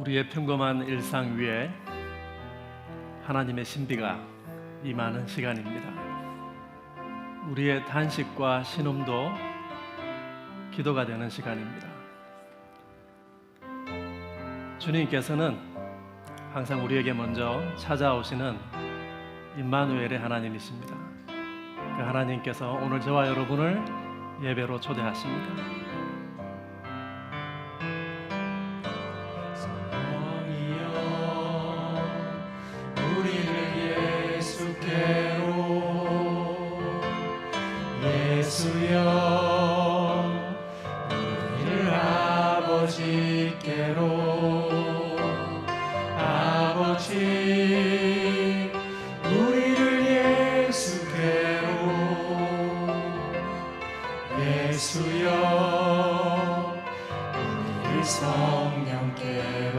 우리의 평범한 일상 위에 하나님의 신비가 임하는 시간입니다. 우리의 단식과 신음도 기도가 되는 시간입니다. 주님께서는 항상 우리에게 먼저 찾아오시는 임마누엘의 하나님이십니다. 그 하나님께서 오늘 저와 여러분을 예배로 초대하십니다. 예수여 우리를 아버지께로 아버지 우리를 예수께로 예수여 우리를 성령께로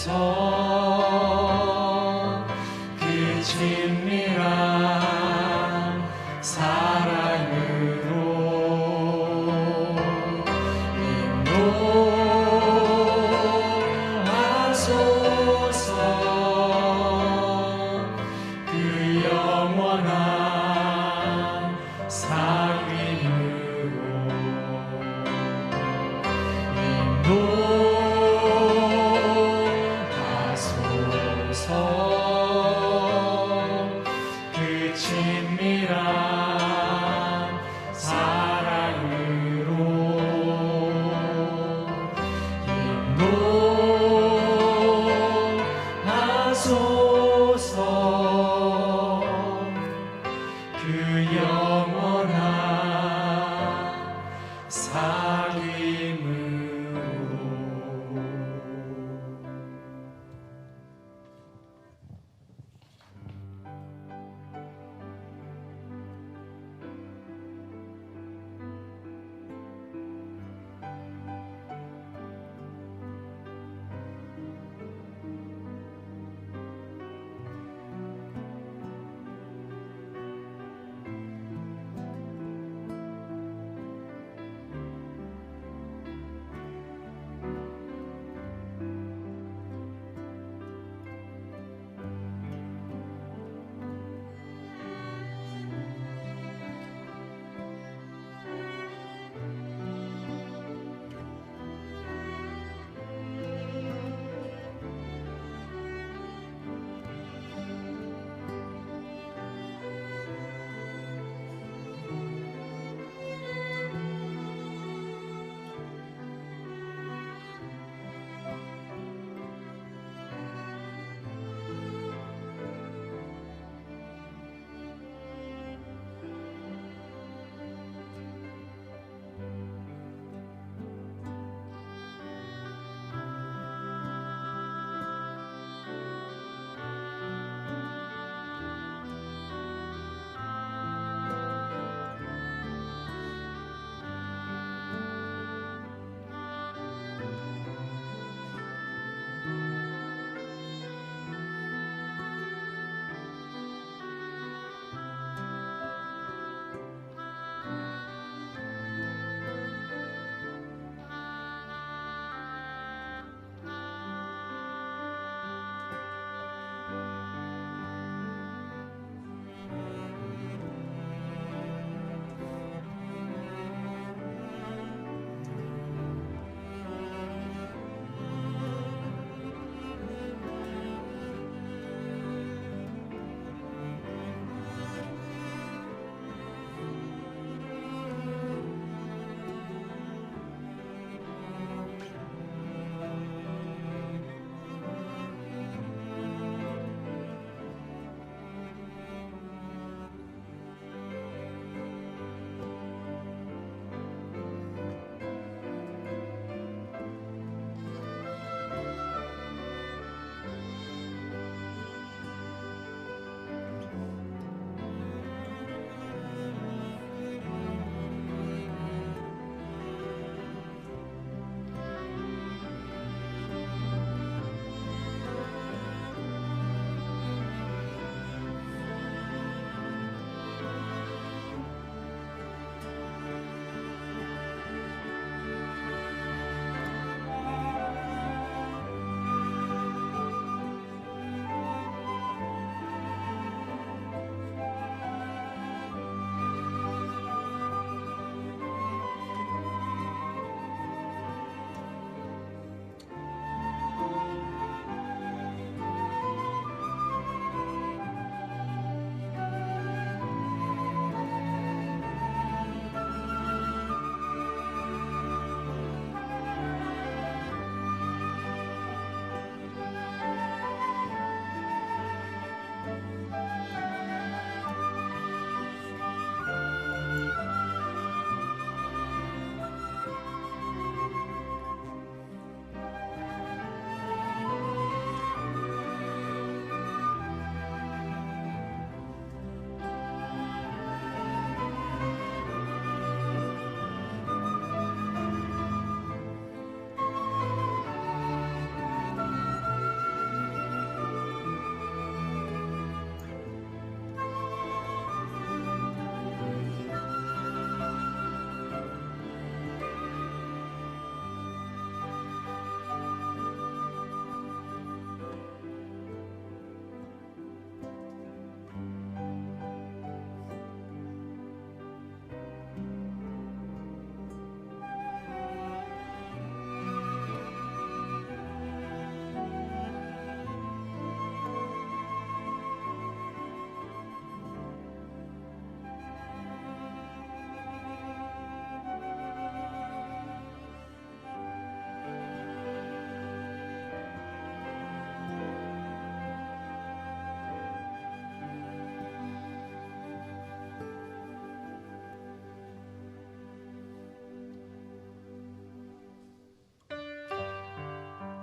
인도하소서. 친밀한 사랑으로 인도하소서. 그 영원한 상임으로 인도하소서. 그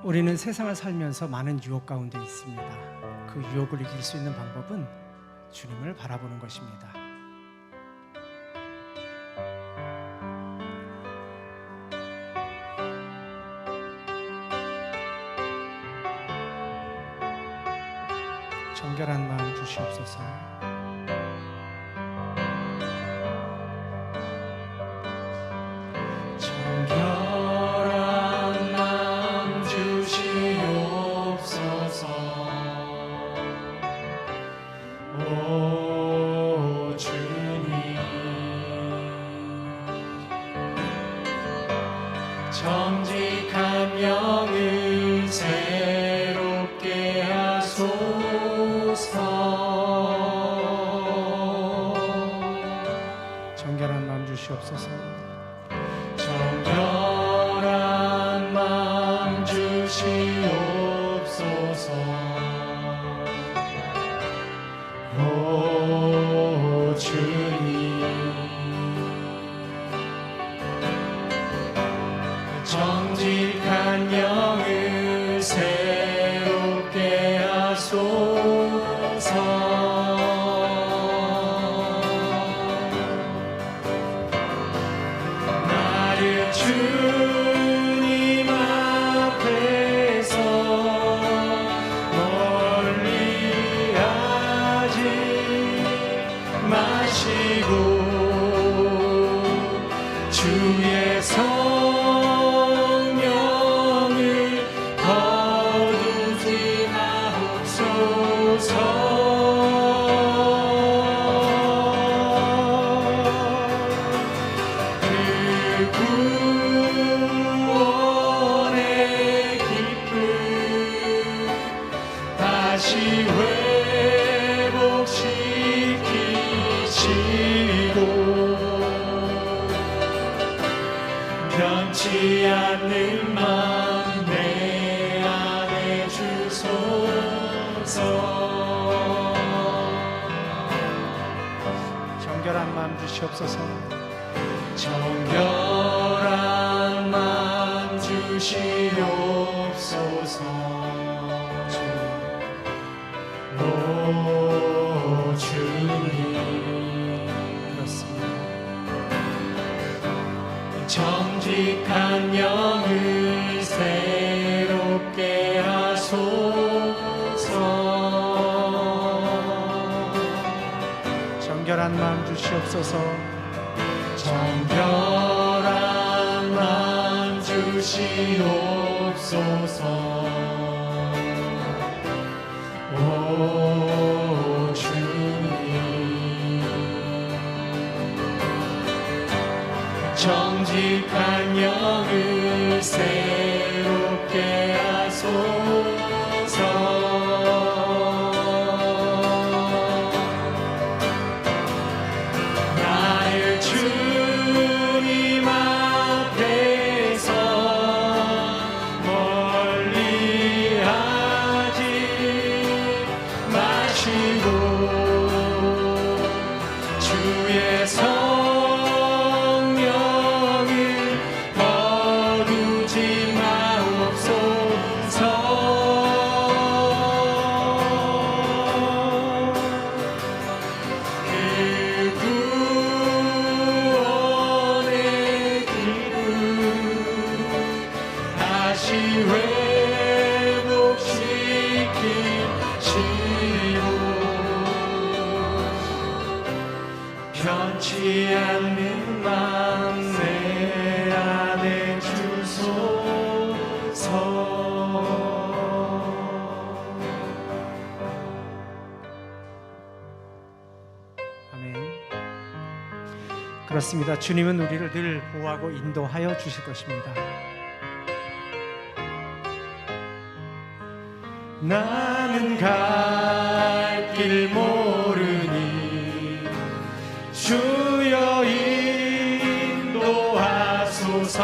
우리는 세상을 살면서 많은 유혹 가운데 있습니다. 그 유혹을 이길 수 있는 방법은 주님을 바라보는 것입니다. 정결한 마음 주시옵소서. 정결한 마음 주시옵소서. 오 주님, 정직한 영을 새롭게 하소서. 정결한 마음 주시옵소서. 정결한 마음 주시옵소서. 오 주님, 정직한 영을 새롭게 하소서. 나를 주님 앞에서 멀리하지 마시고 주의 성령을 거두지 마옵소서. 그 구원의 기쁨 다시 회복시키시고 변치 않는 맘 내 안에 주소서. 정결한 마음 주시옵소서. 정결한 마음 주시옵소서. 오 주님, 그렇습니다. 정직한 영을 새롭게 하소서. 정결한 마음 주시옵소서. 정결한 마음 주시옵소서. 오 주님, 정직한 영을 새롭게 하소서. 나를 주님 앞에서 멀리하지 마시고 주의 성령을 거두지 마옵소서. 그 구원의 기쁨 다시 회복시키시고 변치 않는 맘 내 안에 주소서. 아멘. 그렇습니다. 주님은 우리를 늘 보호하고 인도하여 주실 것입니다. 나는 갈 길 모르니 주여 인도하소서.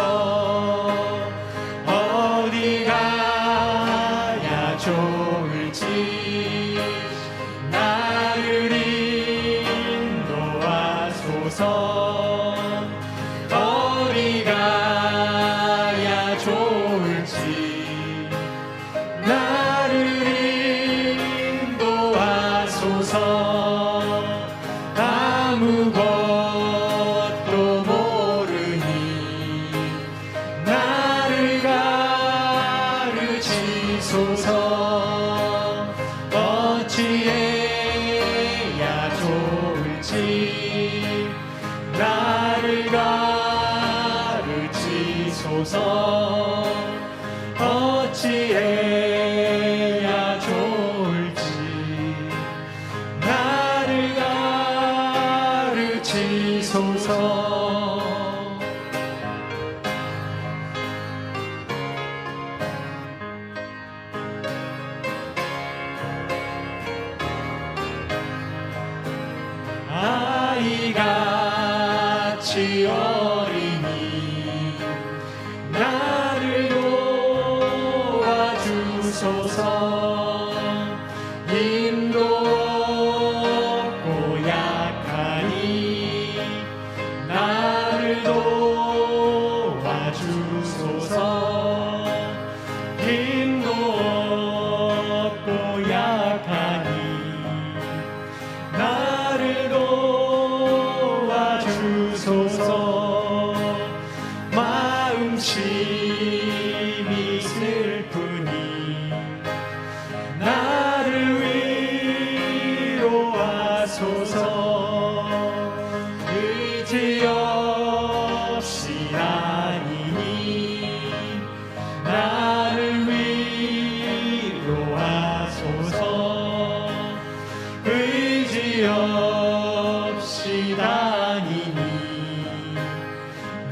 어디 가야 좋을지 나를 인도하소서. 어디 가야 좋을지 하소서. 아무것도 모르니 나를 가르치소서. 어찌해야 좋을지 나를 가르치소서. 어찌해야 좋을지 나를 가르치소서. 아이같이 어리니 나를 도와주소서. 힘도 없고 약하니 나를 도와주소서. 힘도 없고 약하니 나를 도와주소서. 마음심이 슬프니 나를 위로하소서. 의지 없이 다니니 나를 위로하소서. 의지 없이 다니니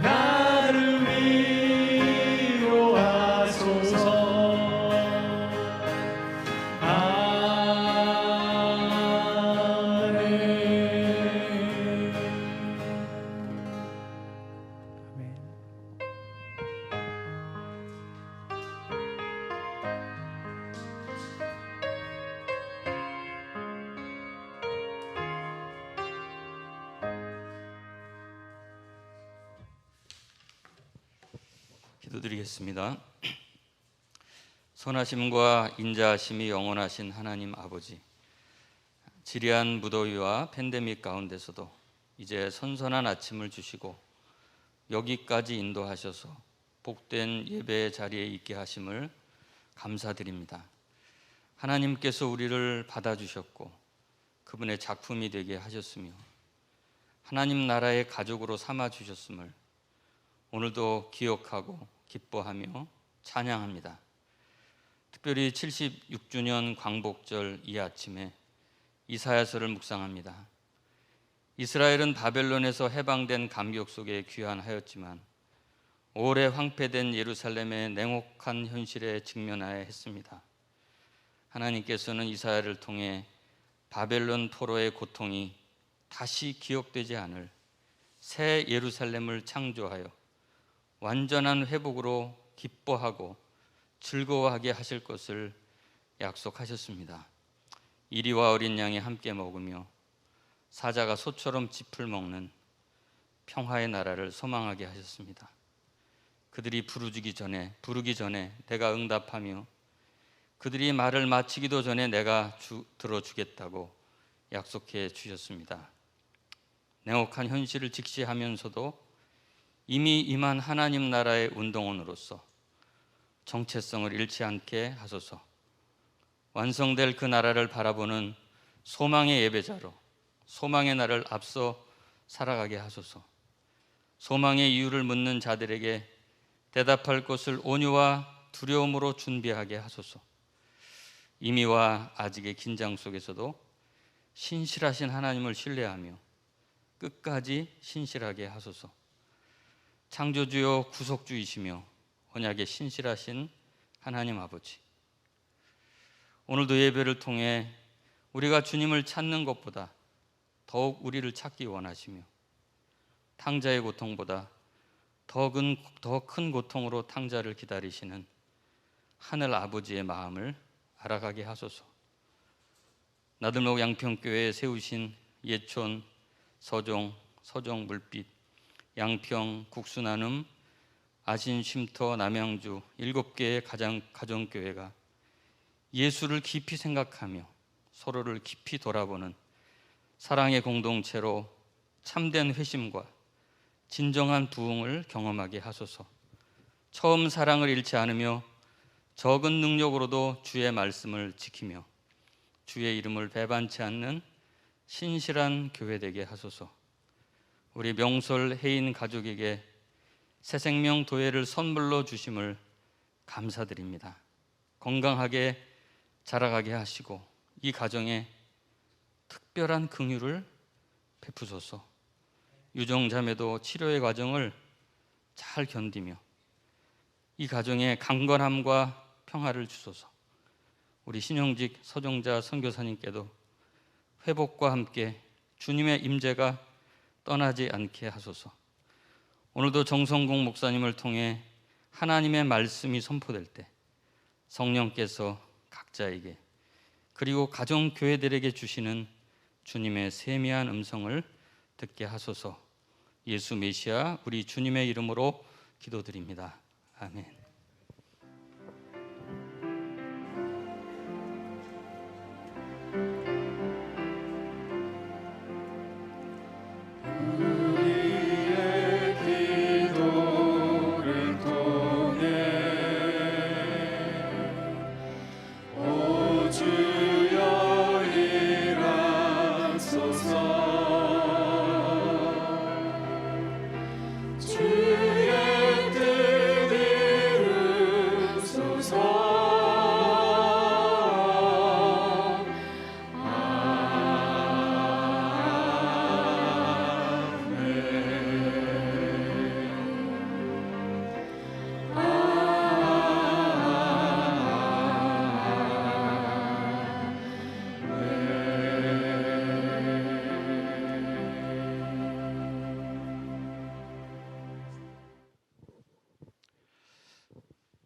나를 위로하소서. 아멘. 아멘. 기도드리겠습니다. 선하심과 인자하심이 영원하신 하나님 아버지, 지리한 무더위와 팬데믹 가운데서도 이제 선선한 아침을 주시고 여기까지 인도하셔서 복된 예배의 자리에 있게 하심을 감사드립니다. 하나님께서 우리를 받아주셨고 그분의 작품이 되게 하셨으며 하나님 나라의 가족으로 삼아주셨음을 오늘도 기억하고 기뻐하며 찬양합니다. 특별히 76주년 광복절 이 아침에 이사야서를 묵상합니다. 이스라엘은 바벨론에서 해방된 감격 속에 귀환하였지만 오래 황폐된 예루살렘의 냉혹한 현실에 직면하여 했습니다. 하나님께서는 이사야를 통해 바벨론 포로의 고통이 다시 기억되지 않을 새 예루살렘을 창조하여 완전한 회복으로 기뻐하고 즐거워하게 하실 것을 약속하셨습니다. 이리와 어린 양이 함께 먹으며 사자가 소처럼 짚을 먹는 평화의 나라를 소망하게 하셨습니다. 그들이 부르기 전에 내가 응답하며 그들이 말을 마치기도 전에 내가 들어주겠다고 약속해 주셨습니다. 냉혹한 현실을 직시하면서도 이미 임한 하나님 나라의 운동원으로서 정체성을 잃지 않게 하소서. 완성될 그 나라를 바라보는 소망의 예배자로 소망의 날을 앞서 살아가게 하소서. 소망의 이유를 묻는 자들에게 대답할 것을 온유와 두려움으로 준비하게 하소서. 이미와 아직의 긴장 속에서도 신실하신 하나님을 신뢰하며 끝까지 신실하게 하소서. 창조주요 구속주이시며 언약의 신실하신 하나님 아버지, 오늘도 예배를 통해 우리가 주님을 찾는 것보다 더욱 우리를 찾기 원하시며 탕자의 고통보다 더 큰 고통으로 탕자를 기다리시는 하늘 아버지의 마음을 알아가게 하소서. 나들목 양평교회에 세우신 예촌, 서종, 물빛, 양평, 국수나눔, 아신, 쉼터, 남양주 7개의 가정교회가 예수를 깊이 생각하며 서로를 깊이 돌아보는 사랑의 공동체로 참된 회심과 진정한 부흥을 경험하게 하소서. 처음 사랑을 잃지 않으며 적은 능력으로도 주의 말씀을 지키며 주의 이름을 배반치 않는 신실한 교회 되게 하소서. 우리 명솔 해인 가족에게 새생명 도예를 선물로 주심을 감사드립니다. 건강하게 자라가게 하시고 이 가정에 특별한 긍휼을 베푸소서. 유정자매도 치료의 과정을 잘 견디며 이 가정에 강건함과 평화를 주소서. 우리 신영직 서정자 선교사님께도 회복과 함께 주님의 임재가 떠나지 않게 하소서. 오늘도 정성국 목사님을 통해 하나님의 말씀이 선포될 때 성령께서 각자에게 그리고 가정교회들에게 주시는 주님의 세미한 음성을 듣게 하소서. 예수 메시아 우리 주님의 이름으로 기도드립니다. 아멘.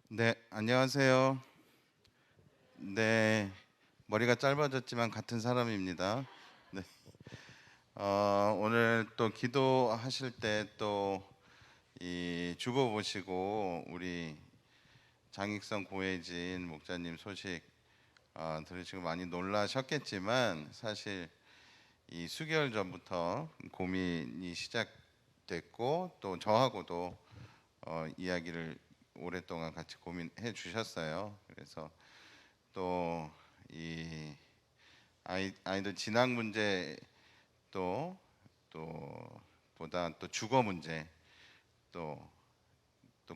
네, 안녕하세요. 네, 머리가 짧아졌지만 같은 사람입니다. 네, 오늘 또 기도하실 때 또 이 주보 보시고 우리 장익성 고혜진 목사님 소식 들으시고 많이 놀라셨겠지만 사실 이 수개월 전부터 고민이 시작됐고 또 저하고도 이야기를 오랫동안 같이 고민해 주셨어요. 그래서 또 이 아이들 진학 문제 또 보다 또 주거 문제 또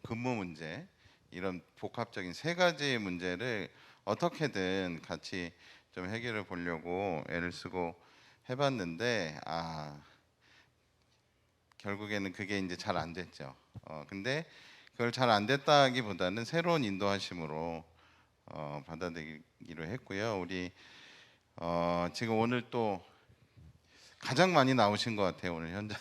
근무 문제 이런 복합적인 세 가지 문제를 어떻게든 같이 좀 해결해 보려고 애를 쓰고 해봤는데 결국에는 그게 이제 잘 안 됐죠. 근데 그걸 잘 안 됐다기보다는 새로운 인도하심으로 받아들이기로 했고요. 우리 지금 오늘 또 가장 많이 나오신 것 같아요. 오늘 현장에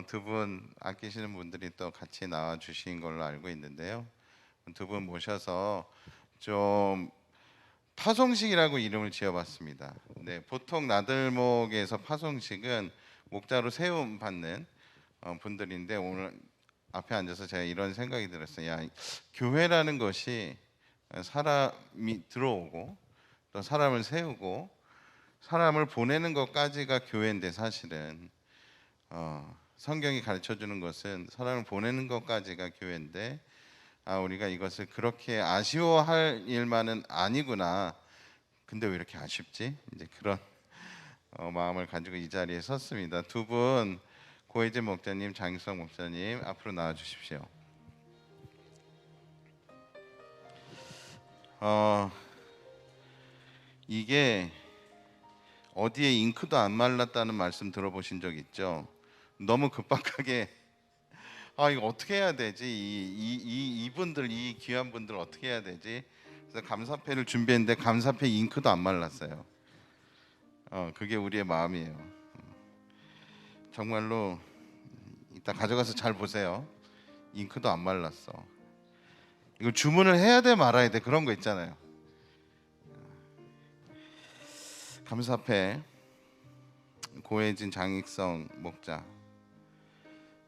두 분 아끼시는 분들이 또 같이 나와 주신 걸로 알고 있는데요. 두 분 모셔서 좀 파송식이라고 이름을 지어봤습니다. 네, 보통 나들목에서 파송식은 목자로 세움 받는 분들인데 오늘 앞에 앉아서 제가 이런 생각이 들었어요. 야, 교회라는 것이 사람이 들어오고 또 사람을 세우고 사람을 보내는 것까지가 교회인데 사실은 성경이 가르쳐주는 것은 사람을 보내는 것까지가 교회인데 우리가 이것을 그렇게 아쉬워할 일만은 아니구나. 근데 왜 이렇게 아쉽지? 이제 그런 마음을 가지고 이 자리에 섰습니다. 두 분 고혜진 목사님, 장익성 목사님 앞으로 나와 주십시오. 이게 어디에 잉크도 안 말랐다는 말씀 들어보신 적 있죠? 너무 급박하게 이거 어떻게 해야 되지? 이분들 이 귀한 분들 어떻게 해야 되지? 그래서 감사패를 준비했는데 감사패 잉크도 안 말랐어요. 그게 우리의 마음이에요. 정말로 이따 가져가서 잘 보세요. 잉크도 안 말랐어. 이걸 주문을 해야 돼 말아야 돼 그런 거 있잖아요. 감사패 고혜진 장익성 목자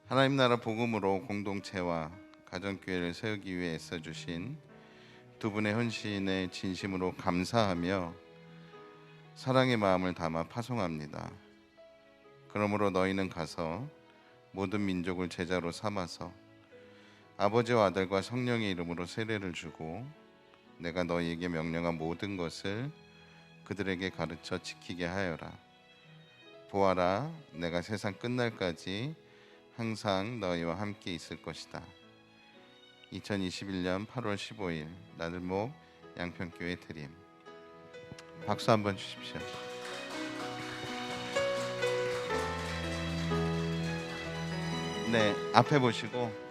하나님 나라 복음으로 공동체와 가정교회를 세우기 위해 애써주신 두 분의 헌신에 진심으로 감사하며 사랑의 마음을 담아 파송합니다. 그러므로 너희는 가서 모든 민족을 제자로 삼아서 아버지와 아들과 성령의 이름으로 세례를 주고 내가 너희에게 명령한 모든 것을 그들에게 가르쳐 지키게 하여라. 보아라, 내가 세상 끝날까지 항상 너희와 함께 있을 것이다. 2021년 8월 15일 나들목 양평교회 드림. 박수 한번 주십시오. 네, 앞에 보시고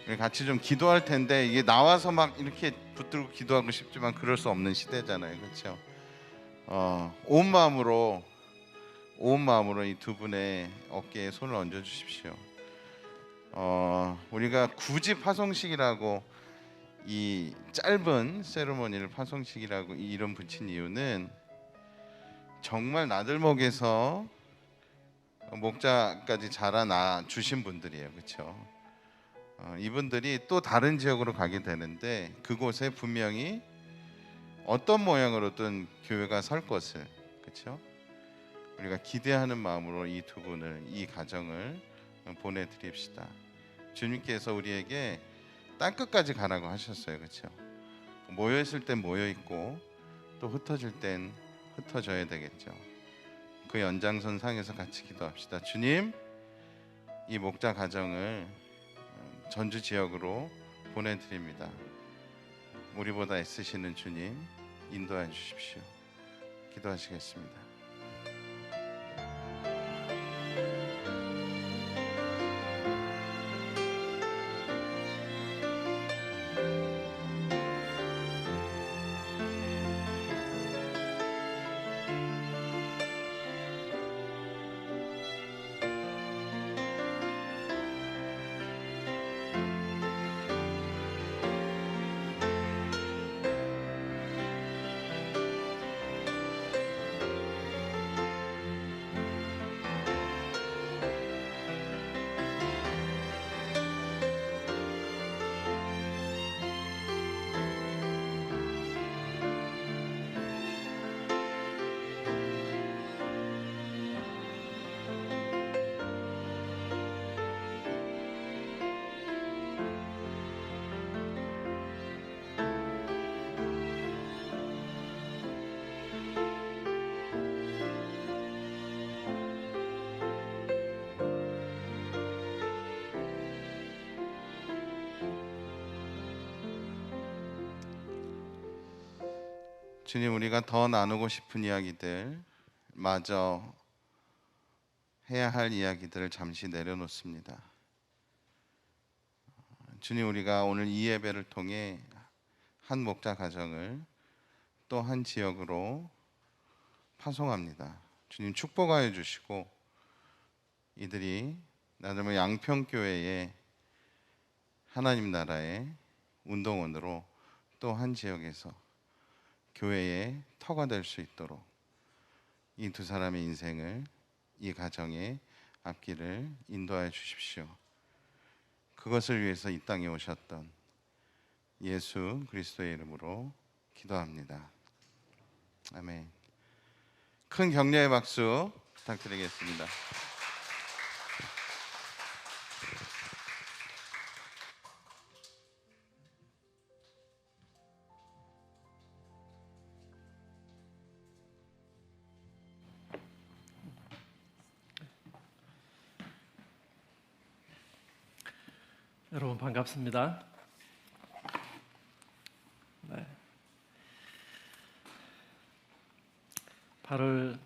우리 같이 좀 기도할 텐데 이게 나와서 막 이렇게 붙들고 기도하고 싶지만 그럴 수 없는 시대잖아요, 그렇죠? 온 마음으로 이 두 분의 어깨에 손을 얹어 주십시오. 우리가 굳이 파송식이라고 이 짧은 세리머니를 파송식이라고 이 이름 붙인 이유는 정말 나들목에서 목자까지 자라나 주신 분들이에요, 그렇죠? 이분들이 또 다른 지역으로 가게 되는데 그곳에 분명히 어떤 모양으로든 교회가 설 것을, 그렇죠? 우리가 기대하는 마음으로 이 두 분을, 이 가정을 보내드립시다. 주님께서 우리에게 땅끝까지 가라고 하셨어요, 그렇죠? 모여 있을 땐 모여 있고 또 흩어질 땐 흩어져야 되겠죠. 그 연장선 상에서 같이 기도합시다. 주님, 이 목자 가정을 전주 지역으로 보내드립니다. 우리보다 애쓰시는 주님 인도해 주십시오. 기도하시겠습니다. 주님, 우리가 더 나누고 싶은 이야기들, 마저 해야 할 이야기들을 잠시 내려놓습니다. 주님, 우리가 오늘 이 예배를 통해 한 목자 가정을 또 한 지역으로 파송합니다. 주님, 축복하여 주시고 이들이 나들목 양평교회의 하나님 나라의 운동원으로 또 한 지역에서 교회의 터가 될 수 있도록 이 두 사람의 인생을, 이 가정의 앞길을 인도하여 주십시오. 그것을 위해서 이 땅에 오셨던 예수 그리스도의 이름으로 기도합니다. 아멘. 큰 격려의 박수 부탁드리겠습니다. 여러분 반갑습니다. 네. 8월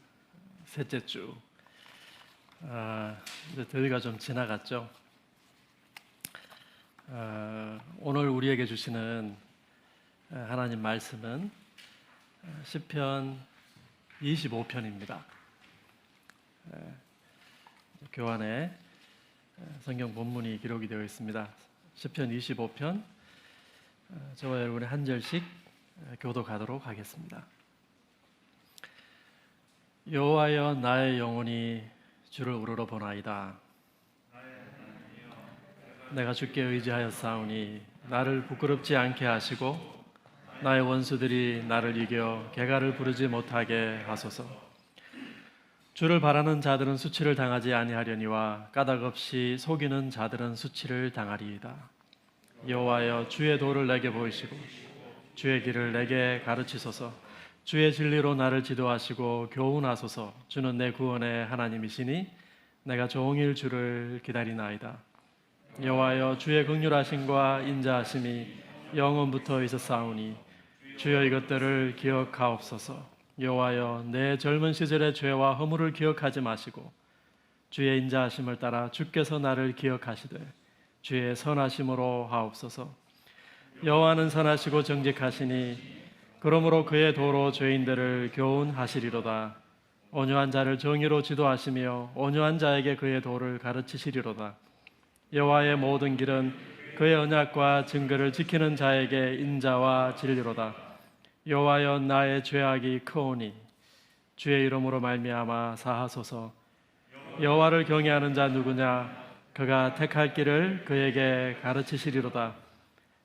셋째 주, 이제 더위가 좀 지나갔죠. 오늘 우리에게 주시는 하나님 말씀은 시편 25편입니다. 교환에 성경 본문이 기록이 되어 있습니다. 시편 25편, 저와 여러분의 한 절씩 교독하도록 하겠습니다. 여호와여, 나의 영혼이 주를 우러러 보나이다. 내가 주께 의지하여 싸우니 나를 부끄럽지 않게 하시고 나의 원수들이 나를 이겨 개가를 부르지 못하게 하소서. 주를 바라는 자들은 수치를 당하지 아니하려니와 까닭없이 속이는 자들은 수치를 당하리이다. 여호와여, 주의 도를 내게 보이시고 주의 길을 내게 가르치소서. 주의 진리로 나를 지도하시고 교훈하소서. 주는 내 구원의 하나님이시니 내가 종일 주를 기다리나이다. 여호와여, 주의 긍휼하심과 인자하심이 영원부터 있었사오니 주여 이것들을 기억하옵소서. 여호와여, 내 젊은 시절의 죄와 허물을 기억하지 마시고 주의 인자하심을 따라 주께서 나를 기억하시되 주의 선하심으로 하옵소서. 여호와는 선하시고 정직하시니 그러므로 그의 도로 죄인들을 교훈하시리로다. 온유한 자를 정의로 지도하시며 온유한 자에게 그의 도를 가르치시리로다. 여호와의 모든 길은 그의 언약과 증거를 지키는 자에게 인자와 진리로다. 여호와여, 나의 죄악이 크오니 주의 이름으로 말미암아 사하소서. 여호와를 경외하는 자 누구냐? 그가 택할 길을 그에게 가르치시리로다.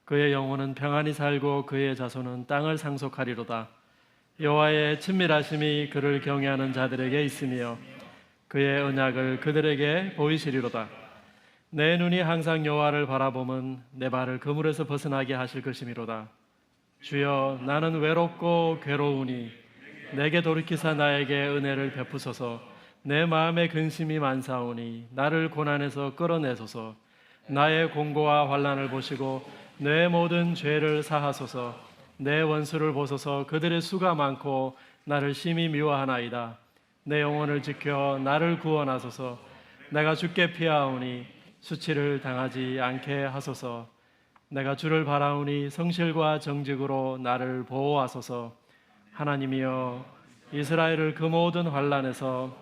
그의 영혼은 평안히 살고 그의 자손은 땅을 상속하리로다. 여호와의 친밀하심이 그를 경외하는 자들에게 있으며 그의 언약을 그들에게 보이시리로다. 내 눈이 항상 여호와를 바라보면 내 발을 그물에서 벗어나게 하실 것이미로다. 주여, 나는 외롭고 괴로우니 내게 돌이키사 나에게 은혜를 베푸소서. 내 마음에 근심이 많사오니 나를 고난에서 끌어내소서. 나의 공고와 환난을 보시고 내 모든 죄를 사하소서. 내 원수를 보소서. 그들의 수가 많고 나를 심히 미워하나이다. 내 영혼을 지켜 나를 구원하소서. 내가 주께 피하오니 수치를 당하지 않게 하소서. 내가 주를 바라오니 성실과 정직으로 나를 보호하소서. 하나님이여, 이스라엘을 그 모든 환난에서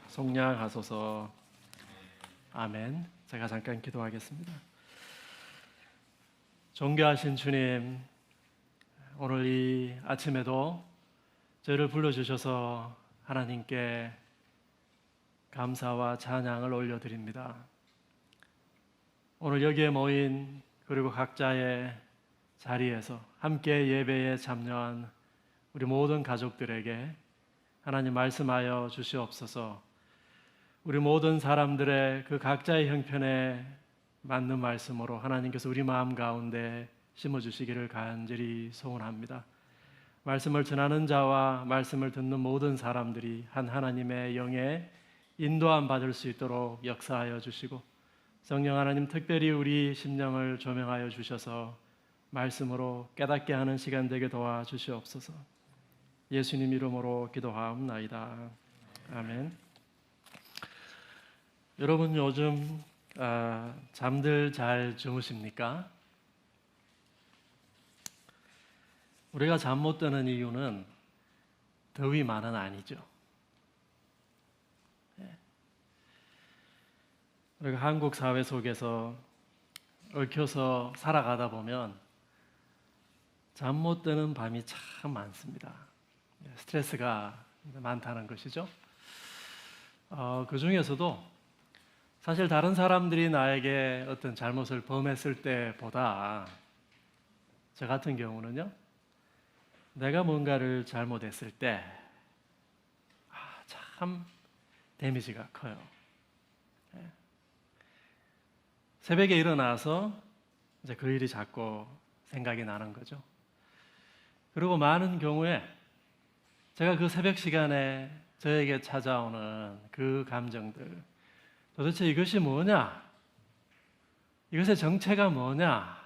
속량하소서. 아멘. 제가 잠깐 기도하겠습니다. 존귀하신 주님, 오늘 이 아침에도 저희를 불러주셔서 하나님께 감사와 찬양을 올려드립니다. 오늘 여기에 모인 그리고 각자의 자리에서 함께 예배에 참여한 우리 모든 가족들에게 하나님 말씀하여 주시옵소서. 우리 모든 사람들의 그 각자의 형편에 맞는 말씀으로 하나님께서 우리 마음 가운데 심어주시기를 간절히 소원합니다. 말씀을 전하는 자와 말씀을 듣는 모든 사람들이 한 하나님의 영에 인도함 받을 수 있도록 역사하여 주시고 성령 하나님 특별히 우리 심령을 조명하여 주셔서 말씀으로 깨닫게 하는 시간 되게 도와주시옵소서. 예수님 이름으로 기도하옵나이다. 아멘. 여러분 요즘 잠들 잘 주무십니까? 우리가 잠 못 드는 이유는 더위만은 아니죠. 우리가 한국 사회 속에서 얽혀서 살아가다 보면 잠 못 드는 밤이 참 많습니다. 스트레스가 많다는 것이죠. 그 중에서도 사실 다른 사람들이 나에게 어떤 잘못을 범했을 때보다 저 같은 경우는요, 내가 뭔가를 잘못했을 때 참 데미지가 커요. 새벽에 일어나서 이제 그 일이 자꾸 생각이 나는 거죠. 그리고 많은 경우에 제가 그 새벽 시간에 저에게 찾아오는 그 감정들, 도대체 이것이 뭐냐? 이것의 정체가 뭐냐?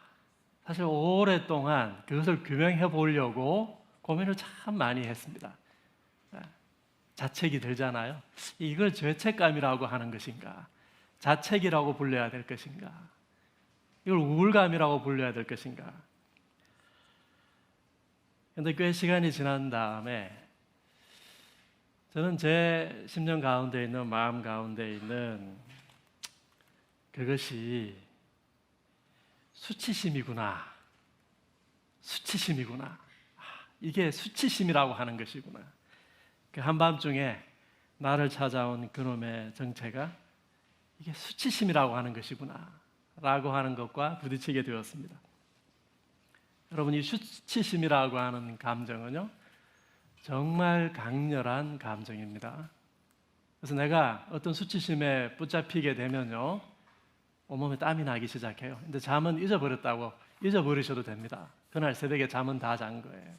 사실 오랫동안 그것을 규명해 보려고 고민을 참 많이 했습니다. 자책이 들잖아요. 이걸 죄책감이라고 하는 것인가? 자책이라고 불러야 될 것인가? 이걸 우울감이라고 불러야 될 것인가? 그런데 꽤 시간이 지난 다음에 저는 제 심령 가운데 있는, 마음 가운데 있는 그것이 수치심이구나. 수치심이구나. 이게 수치심이라고 하는 것이구나. 그 한밤중에 나를 찾아온 그놈의 정체가 이게 수치심이라고 하는 것이구나 라고 하는 것과 부딪히게 되었습니다. 여러분, 이 수치심이라고 하는 감정은요, 정말 강렬한 감정입니다. 그래서 내가 어떤 수치심에 붙잡히게 되면요, 온몸에 땀이 나기 시작해요. 근데 잠은 잊어버렸다고 잊어버리셔도 됩니다. 그날 새벽에 잠은 다 잔 거예요.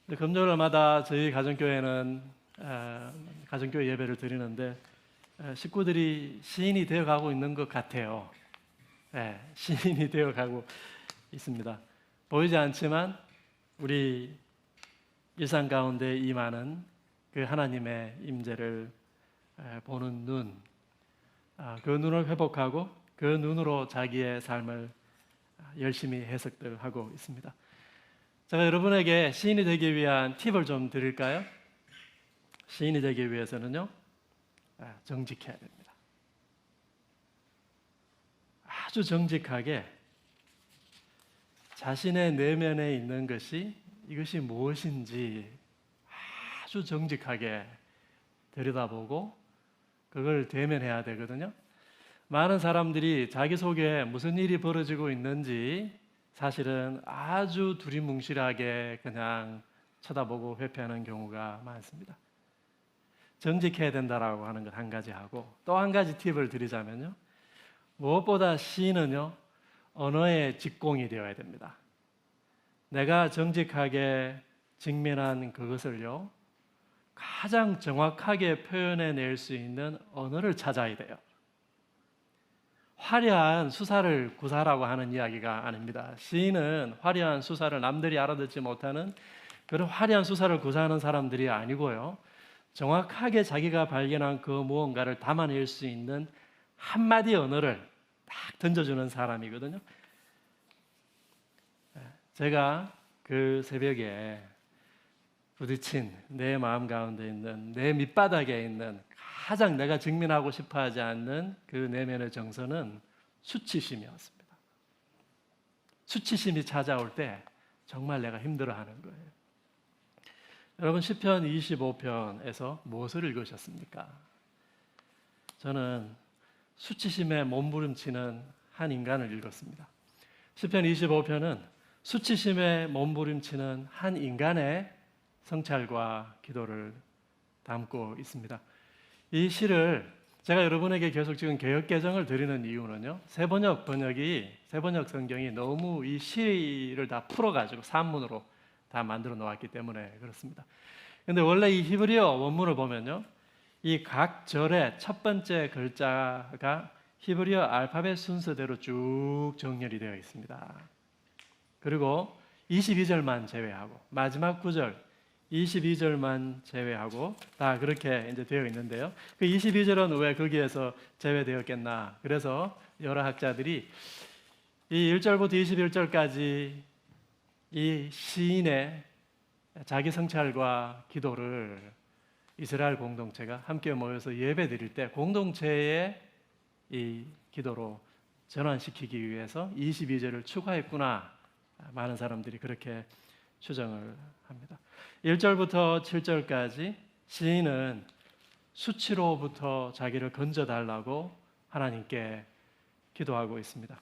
근데 금요일마다 저희 가정교회는 가정교회 예배를 드리는데 식구들이 시인이 되어가고 있는 것 같아요. 네, 시인이 되어가고 있습니다. 보이지 않지만 우리 일상 가운데 임하는 그 하나님의 임재를 보는 눈, 그 눈을 회복하고 그 눈으로 자기의 삶을 열심히 해석들 하고 있습니다. 제가 여러분에게 시인이 되기 위한 팁을 좀 드릴까요? 시인이 되기 위해서는요, 정직해야 됩니다. 아주 정직하게 자신의 내면에 있는 것이 이것이 무엇인지 아주 정직하게 들여다보고 그걸 대면해야 되거든요. 많은 사람들이 자기 속에 무슨 일이 벌어지고 있는지 사실은 아주 두리뭉실하게 그냥 쳐다보고 회피하는 경우가 많습니다. 정직해야 된다라고 하는 것 한 가지 하고, 또 한 가지 팁을 드리자면요, 무엇보다 시인은요, 언어의 직공이 되어야 됩니다. 내가 정직하게 직면한 그것을요, 가장 정확하게 표현해낼 수 있는 언어를 찾아야 돼요. 화려한 수사를 구사라고 하는 이야기가 아닙니다. 시인은 화려한 수사를 남들이 알아듣지 못하는 그런 화려한 수사를 구사하는 사람들이 아니고요, 정확하게 자기가 발견한 그 무언가를 담아낼 수 있는 한마디 언어를 딱 던져주는 사람이거든요. 제가 그 새벽에 부딪힌 내 마음 가운데 있는, 내 밑바닥에 있는 가장 내가 직면하고 싶어 하지 않는 그 내면의 정서는 수치심이었습니다. 수치심이 찾아올 때 정말 내가 힘들어하는 거예요. 여러분, 시편 25편에서 무엇을 읽으셨습니까? 저는 수치심에 몸부림치는 한 인간을 읽었습니다. 시편 25편은 수치심에 몸부림치는 한 인간의 성찰과 기도를 담고 있습니다. 이 시를 제가 여러분에게 계속 지금 개역개정을 드리는 이유는요, 세번역 성경이 너무 이 시를 다 풀어가지고 산문으로 다 만들어 놓았기 때문에 그렇습니다. 근데 원래 이 히브리어 원문을 보면요, 이 각 절의 첫 번째 글자가 히브리어 알파벳 순서대로 쭉 정렬이 되어 있습니다. 그리고 22절만 제외하고 마지막 구절 22절만 제외하고 다 그렇게 이제 되어 있는데요. 그 22절은 왜 거기에서 제외되었겠나? 그래서 여러 학자들이 이 1절부터 21절까지 이 시인의 자기 성찰과 기도를 이스라엘 공동체가 함께 모여서 예배 드릴 때 공동체의 이 기도로 전환시키기 위해서 22절을 추가했구나. 많은 사람들이 그렇게 추정을 합니다. 1절부터 7절까지 시인은 수치로부터 자기를 건져달라고 하나님께 기도하고 있습니다.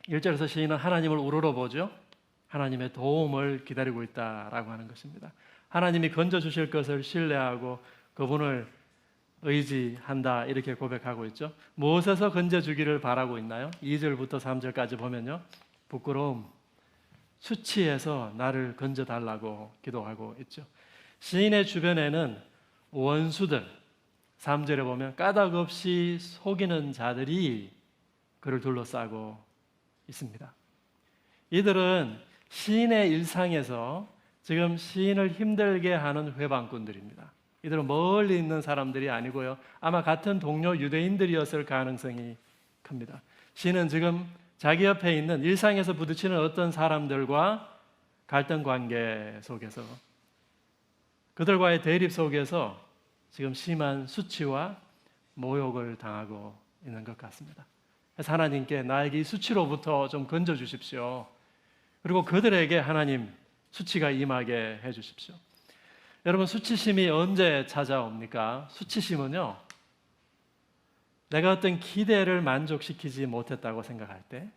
1절에서 시인은 하나님을 우러러보죠. 하나님의 도움을 기다리고 있다라고 하는 것입니다. 하나님이 건져주실 것을 신뢰하고 그분을 의지한다, 이렇게 고백하고 있죠. 무엇에서 건져주기를 바라고 있나요? 2절부터 3절까지 보면요, 부끄러움, 수치에서 나를 건져달라고 기도하고 있죠. 시인의 주변에는 원수들, 3절에 보면 까닭없이 속이는 자들이 그를 둘러싸고 있습니다. 이들은 시인의 일상에서 지금 시인을 힘들게 하는 회방꾼들입니다. 이들은 멀리 있는 사람들이 아니고요, 아마 같은 동료 유대인들이었을 가능성이 큽니다. 시인은 지금 자기 옆에 있는 일상에서 부딪히는 어떤 사람들과 갈등 관계 속에서, 그들과의 대립 속에서 지금 심한 수치와 모욕을 당하고 있는 것 같습니다. 그래서 하나님께 나에게 이 수치로부터 좀 건져 주십시오. 그리고 그들에게 하나님 수치가 임하게 해 주십시오. 여러분, 수치심이 언제 찾아옵니까? 수치심은요, 내가 어떤 기대를 만족시키지 못했다고 생각할 때,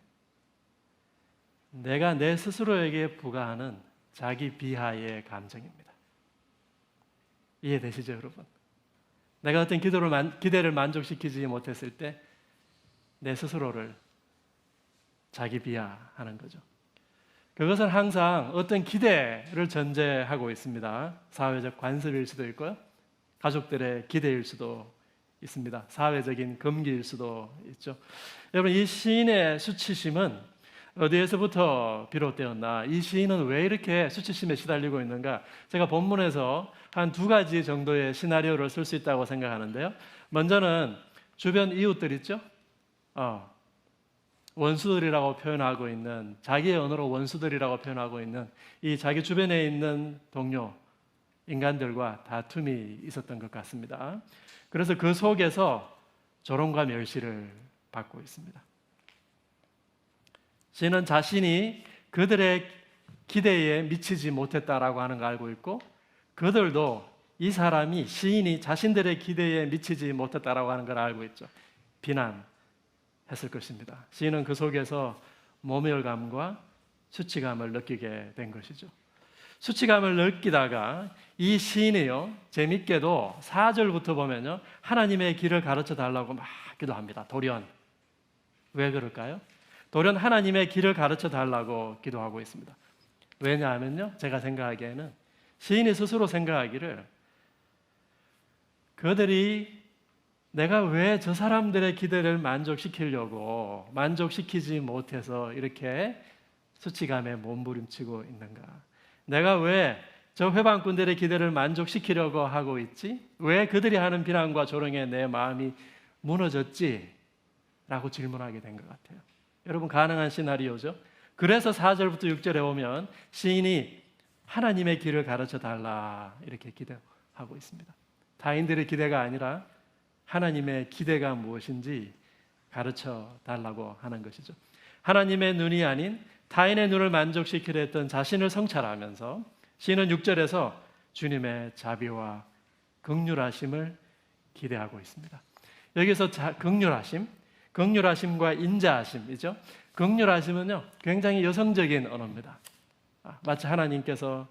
내가 내 스스로에게 부과하는 자기 비하의 감정입니다. 이해되시죠, 여러분? 내가 어떤 기대를 만족시키지 못했을 때 내 스스로를 자기 비하하는 거죠. 그것은 항상 어떤 기대를 전제하고 있습니다. 사회적 관습일 수도 있고요. 가족들의 기대일 수도 있습니다. 사회적인 금기일 수도 있죠. 여러분, 이 시인의 수치심은 어디에서부터 비롯되었나? 이 시인은 왜 이렇게 수치심에 시달리고 있는가? 제가 본문에서 한 두 가지 정도의 시나리오를 쓸 수 있다고 생각하는데요. 먼저는 주변 이웃들 있죠? 원수들이라고 표현하고 있는, 자기의 언어로 원수들이라고 표현하고 있는 이 자기 주변에 있는 동료, 인간들과 다툼이 있었던 것 같습니다. 그래서 그 속에서 조롱과 멸시를 받고 있습니다. 시인은 자신이 그들의 기대에 미치지 못했다라고 하는 걸 알고 있고, 그들도 이 사람이, 시인이 자신들의 기대에 미치지 못했다라고 하는 걸 알고 있죠. 비난했을 것입니다. 시인은 그 속에서 모멸감과 수치감을 느끼게 된 것이죠. 수치감을 느끼다가 이 시인이요, 재밌게도 4절부터 보면요, 하나님의 길을 가르쳐 달라고 막 기도합니다. 돌연. 왜 그럴까요? 돌연 하나님의 길을 가르쳐 달라고 기도하고 있습니다. 왜냐하면요, 제가 생각하기에는 시인이 스스로 생각하기를, 그들이 내가 왜 저 사람들의 기대를 만족시키려고 만족시키지 못해서 이렇게 수치감에 몸부림치고 있는가? 내가 왜 저 회방꾼들의 기대를 만족시키려고 하고 있지? 왜 그들이 하는 비난과 조롱에 내 마음이 무너졌지? 라고 질문하게 된 것 같아요. 여러분, 가능한 시나리오죠? 그래서 4절부터 6절에 보면 시인이 하나님의 길을 가르쳐 달라 이렇게 기도하고 있습니다. 타인들의 기대가 아니라 하나님의 기대가 무엇인지 가르쳐 달라고 하는 것이죠. 하나님의 눈이 아닌 타인의 눈을 만족시키려 했던 자신을 성찰하면서 시인은 6절에서 주님의 자비와 긍휼하심을 기대하고 있습니다. 여기서 긍휼하심과 인자하심이죠. 긍휼하심은요, 굉장히 여성적인 언어입니다. 마치 하나님께서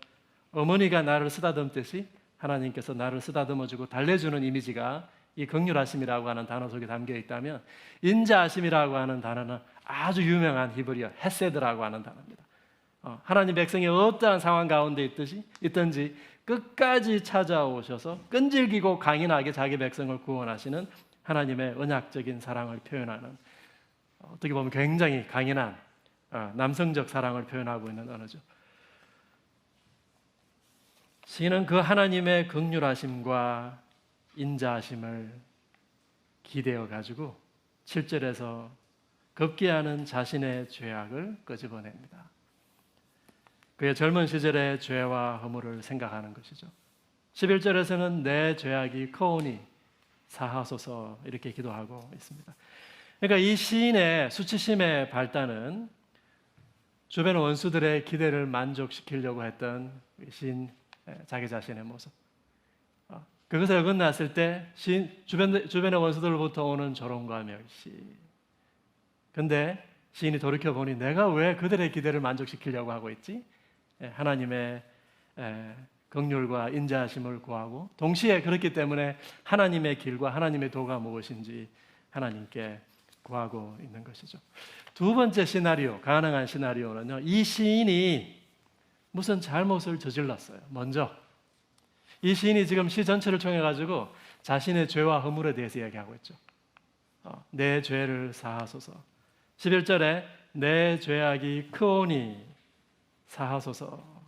어머니가 나를 쓰다듬듯이 하나님께서 나를 쓰다듬어주고 달래주는 이미지가 이 긍휼하심이라고 하는 단어 속에 담겨 있다면, 인자하심이라고 하는 단어는 아주 유명한 히브리어 헤세드라고 하는 단어입니다. 하나님 백성이 어떠한 상황 가운데 있든지 끝까지 찾아오셔서 끈질기고 강인하게 자기 백성을 구원하시는 하나님의 언약적인 사랑을 표현하는, 어떻게 보면 굉장히 강인한 남성적 사랑을 표현하고 있는 언어죠. 시인은 그 하나님의 긍휼하심과 인자하심을 기대어 가지고 7절에서 급기야는 자신의 죄악을 끄집어냅니다. 그의 젊은 시절의 죄와 허물을 생각하는 것이죠. 11절에서는 내 죄악이 크오니 사하소서 이렇게 기도하고 있습니다. 그러니까 이 시인의 수치심의 발단은 주변 원수들의 기대를 만족시키려고 했던 시인 자기 자신의 모습, 그것에 어긋났을 때 주변의 원수들로부터 오는 조롱과 멸시. 근데 시인이 돌이켜보니 내가 왜 그들의 기대를 만족시키려고 하고 있지? 하나님의 긍휼과 인자하심을 구하고, 동시에 그렇기 때문에 하나님의 길과 하나님의 도가 무엇인지 하나님께 구하고 있는 것이죠. 두 번째 시나리오, 가능한 시나리오는요, 이 시인이 무슨 잘못을 저질렀어요. 먼저 이 시인이 지금 시 전체를 통해 가지고 자신의 죄와 허물에 대해서 이야기하고 있죠. 내 죄를 사하소서. 11절에 내 죄악이 크오니 사하소서.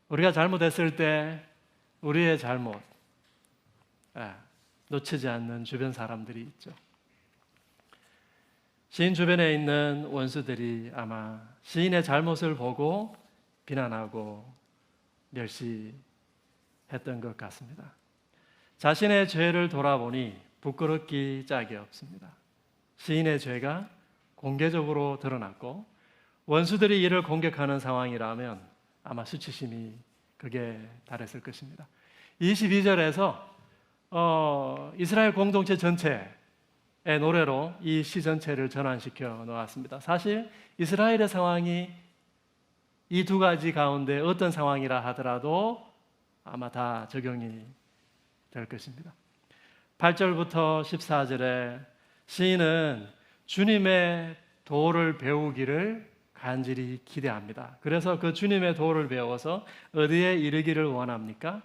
우리가 잘못했을 때 우리의 잘못 놓치지 않는 주변 사람들이 있죠. 시인 주변에 있는 원수들이 아마 시인의 잘못을 보고 비난하고 멸시했던 것 같습니다. 자신의 죄를 돌아보니 부끄럽기 짝이 없습니다. 시인의 죄가 공개적으로 드러났고 원수들이 이를 공격하는 상황이라면 아마 수치심이 극에 달했을 것입니다. 22절에서 이스라엘 공동체 전체, 노래로 이 시 전체를 전환시켜 놓았습니다. 사실 이스라엘의 상황이 이 두 가지 가운데 어떤 상황이라 하더라도 아마 다 적용이 될 것입니다. 8절부터 14절에 시인은 주님의 도를 배우기를 간절히 기대합니다. 그래서 그 주님의 도를 배워서 어디에 이르기를 원합니까?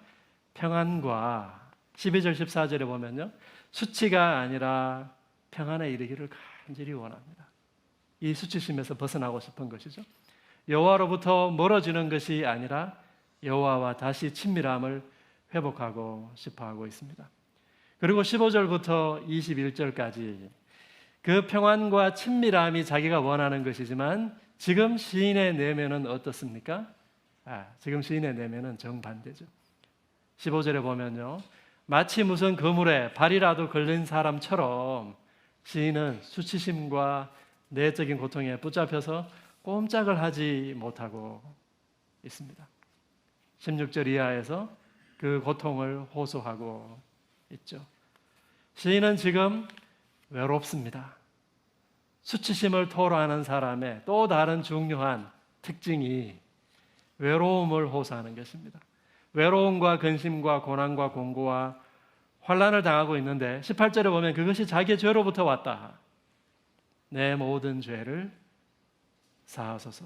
평안과 12절 14절에 보면요, 수치가 아니라 평안에 이르기를 간절히 원합니다. 이 수치심에서 벗어나고 싶은 것이죠. 여호와로부터 멀어지는 것이 아니라 여호와와 다시 친밀함을 회복하고 싶어하고 있습니다. 그리고 15절부터 21절까지 그 평안과 친밀함이 자기가 원하는 것이지만 지금 시인의 내면은 어떻습니까? 지금 시인의 내면은 정반대죠. 15절에 보면요, 마치 무슨 그물에 발이라도 걸린 사람처럼 시인은 수치심과 내적인 고통에 붙잡혀서 꼼짝을 하지 못하고 있습니다. 16절 이하에서 그 고통을 호소하고 있죠. 시인은 지금 외롭습니다. 수치심을 토로하는 사람의 또 다른 중요한 특징이 외로움을 호소하는 것입니다. 외로움과 근심과 고난과 공고와 환난을 당하고 있는데 18절에 보면 그것이 자기의 죄로부터 왔다. 내 모든 죄를 사하소서.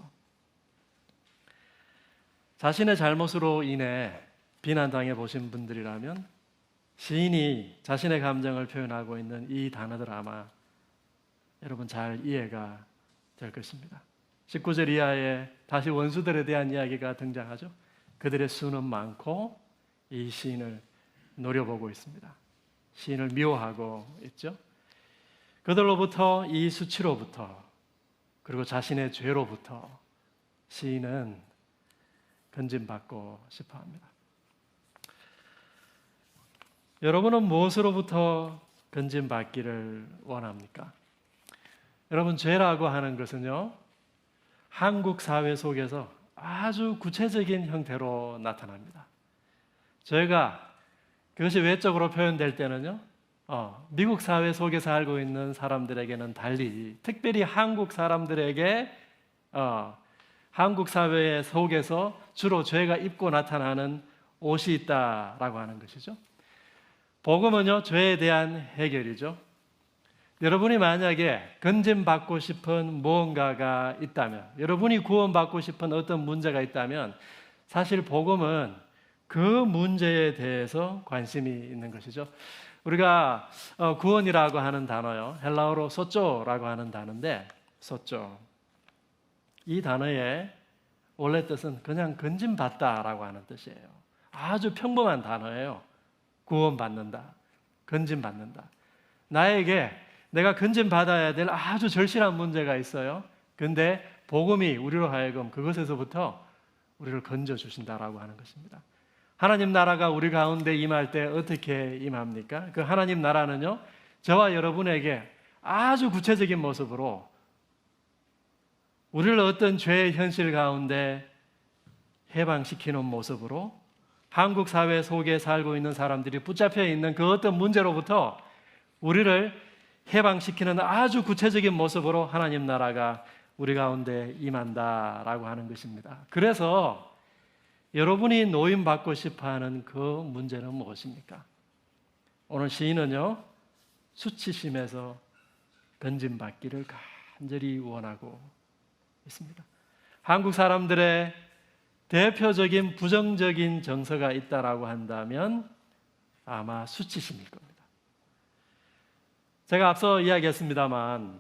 자신의 잘못으로 인해 비난당해 보신 분들이라면 시인이 자신의 감정을 표현하고 있는 이 단어들 아마 여러분 잘 이해가 될 것입니다. 19절 이하에 다시 원수들에 대한 이야기가 등장하죠. 그들의 수는 많고 이 시인을 노려보고 있습니다. 시인을 미워하고 있죠. 그들로부터 이 수치로부터 그리고 자신의 죄로부터 시인은 건짐받고 싶어합니다. 여러분은 무엇으로부터 건짐받기를 원합니까? 여러분, 죄라고 하는 것은요, 한국 사회 속에서 아주 구체적인 형태로 나타납니다. 죄가 그것이 외적으로 표현될 때는요, 미국 사회 속에 살고 있는 사람들에게는 달리 특별히 한국 사람들에게 한국 사회 속에서 주로 죄가 입고 나타나는 옷이 있다라고 하는 것이죠. 복음은요, 죄에 대한 해결이죠. 여러분이 만약에 건짐받고 싶은 무언가가 있다면, 여러분이 구원받고 싶은 어떤 문제가 있다면 사실 복음은 그 문제에 대해서 관심이 있는 것이죠. 우리가 구원이라고 하는 단어요, 헬라어로 소조라고 하는 단어인데, 소조, 이 단어의 원래 뜻은 그냥 건짐받다라고 하는 뜻이에요. 아주 평범한 단어예요. 구원받는다, 건짐받는다. 나에게 내가 건짐받아야 될 아주 절실한 문제가 있어요. 근데 복음이 우리로 하여금 그것에서부터 우리를 건져주신다라고 하는 것입니다. 하나님 나라가 우리 가운데 임할 때 어떻게 임합니까? 그 하나님 나라는요, 저와 여러분에게 아주 구체적인 모습으로 우리를 어떤 죄의 현실 가운데 해방시키는 모습으로 한국 사회 속에 살고 있는 사람들이 붙잡혀 있는 그 어떤 문제로부터 우리를 해방시키는 아주 구체적인 모습으로 하나님 나라가 우리 가운데 임한다라고 하는 것입니다. 그래서 여러분이 노임받고 싶어하는 그 문제는 무엇입니까? 오늘 시인은요, 수치심에서 건짐받기를 간절히 원하고 있습니다. 한국 사람들의 대표적인 부정적인 정서가 있다라고 한다면 아마 수치심일 겁니다. 제가 앞서 이야기했습니다만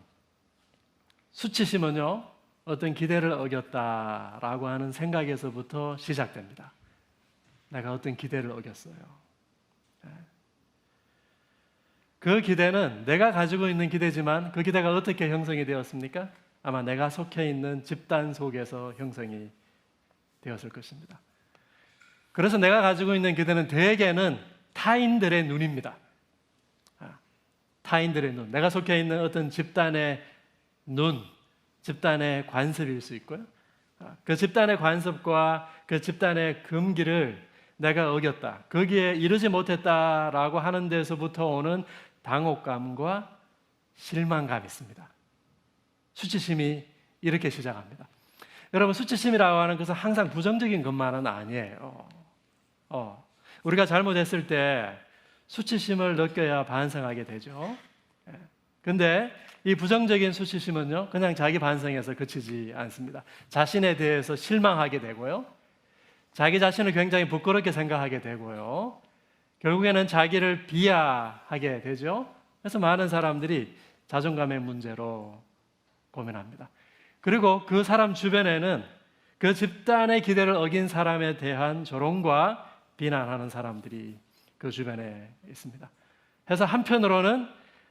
수치심은요, 어떤 기대를 어겼다라고 하는 생각에서부터 시작됩니다. 내가 어떤 기대를 어겼어요. 그 기대는 내가 가지고 있는 기대지만 그 기대가 어떻게 형성이 되었습니까? 아마 내가 속해 있는 집단 속에서 형성이 되었을 것입니다. 그래서 내가 가지고 있는 기대는 대개는 타인들의 눈입니다. 타인들의 눈, 내가 속해 있는 어떤 집단의 눈, 집단의 관습일 수 있고요. 그 집단의 관습과 그 집단의 금기를 내가 어겼다, 거기에 이르지 못했다라고 하는 데서부터 오는 당혹감과 실망감이 있습니다. 수치심이 이렇게 시작합니다. 여러분, 수치심이라고 하는 것은 항상 부정적인 것만은 아니에요. 우리가 잘못했을 때 수치심을 느껴야 반성하게 되죠. 근데 이 부정적인 수치심은요, 그냥 자기 반성에서 그치지 않습니다. 자신에 대해서 실망하게 되고요, 자기 자신을 굉장히 부끄럽게 생각하게 되고요, 결국에는 자기를 비하하게 되죠. 그래서 많은 사람들이 자존감의 문제로 고민합니다. 그리고 그 사람 주변에는 그 집단의 기대를 어긴 사람에 대한 조롱과 비난하는 사람들이 그 주변에 있습니다. 그래서 한편으로는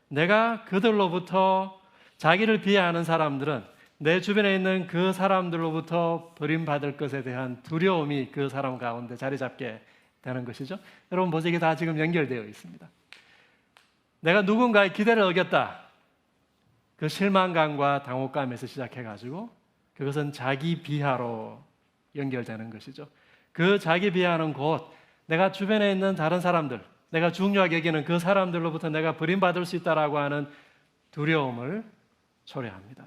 내가 그들로부터, 자기를 비하하는 사람들은 내 주변에 있는 그 사람들로부터 버림받을 것에 대한 두려움이 그 사람 가운데 자리 잡게 되는 것이죠. 여러분 보세요, 이게 다 지금 연결되어 있습니다. 내가 누군가의 기대를 어겼다, 그 실망감과 당혹감에서 시작해가지고 그것은 자기 비하로 연결되는 것이죠. 그 자기 비하는 곧 내가 주변에 있는 다른 사람들, 내가 중요하게 여기는 그 사람들로부터 내가 버림받을 수 있다라고 하는 두려움을 초래합니다.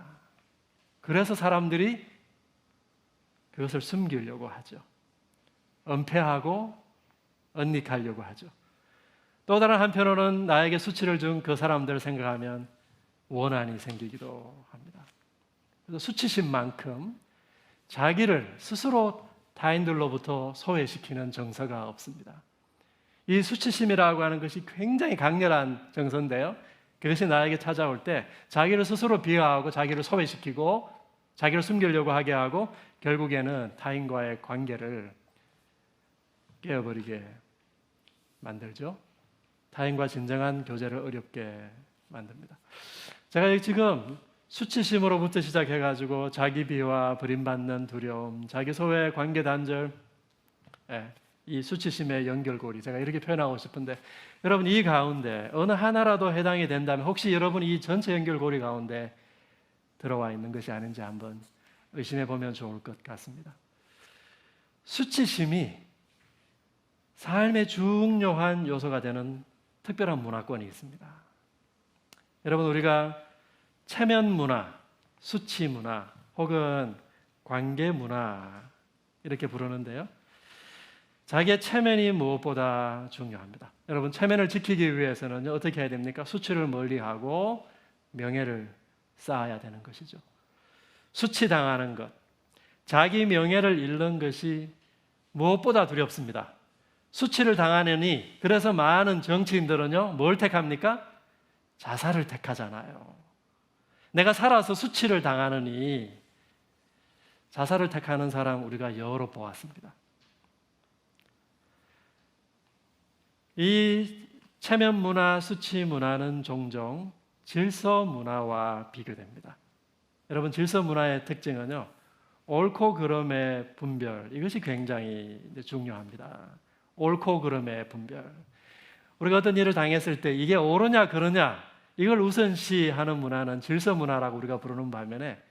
그래서 사람들이 그것을 숨기려고 하죠. 은폐하고 은닉하려고 하죠. 또 다른 한편으로는 나에게 수치를 준 그 사람들을 생각하면 원한이 생기기도 합니다. 그래서 수치심만큼 자기를 스스로 타인들로부터 소외시키는 정서가 없습니다. 이 수치심이라고 하는 것이 굉장히 강렬한 정서인데요, 그것이 나에게 찾아올 때 자기를 스스로 비하하고 자기를 소외시키고 자기를 숨기려고 하게 하고 결국에는 타인과의 관계를 깨어버리게 만들죠. 타인과 진정한 교제를 어렵게 만듭니다. 제가 지금 수치심으로부터 시작해가지고 자기 비하, 버림받는 두려움, 자기 소외, 관계 단절, 이 수치심의 연결고리, 제가 이렇게 표현하고 싶은데, 여러분 이 가운데 어느 하나라도 해당이 된다면 혹시 여러분이 이 전체 연결고리 가운데 들어와 있는 것이 아닌지 한번 의심해 보면 좋을 것 같습니다. 수치심이 삶의 중요한 요소가 되는 특별한 문화권이 있습니다. 여러분, 우리가 체면 문화, 수치 문화 혹은 관계 문화 이렇게 부르는데요, 자기의 체면이 무엇보다 중요합니다. 여러분, 체면을 지키기 위해서는 어떻게 해야 됩니까? 수치를 멀리하고 명예를 쌓아야 되는 것이죠. 수치당하는 것, 자기 명예를 잃는 것이 무엇보다 두렵습니다. 수치를 당하느니, 그래서 많은 정치인들은요, 뭘 택합니까? 자살을 택하잖아요. 내가 살아서 수치를 당하느니 자살을 택하는 사람 우리가 여러 보았습니다. 이 체면 문화, 수치 문화는 종종 질서 문화와 비교됩니다. 여러분, 질서 문화의 특징은요, 옳고 그름의 분별, 이것이 굉장히 중요합니다. 옳고 그름의 분별. 우리가 어떤 일을 당했을 때 이게 옳으냐 그르냐 이걸 우선시하는 문화는 질서 문화라고 우리가 부르는 반면에,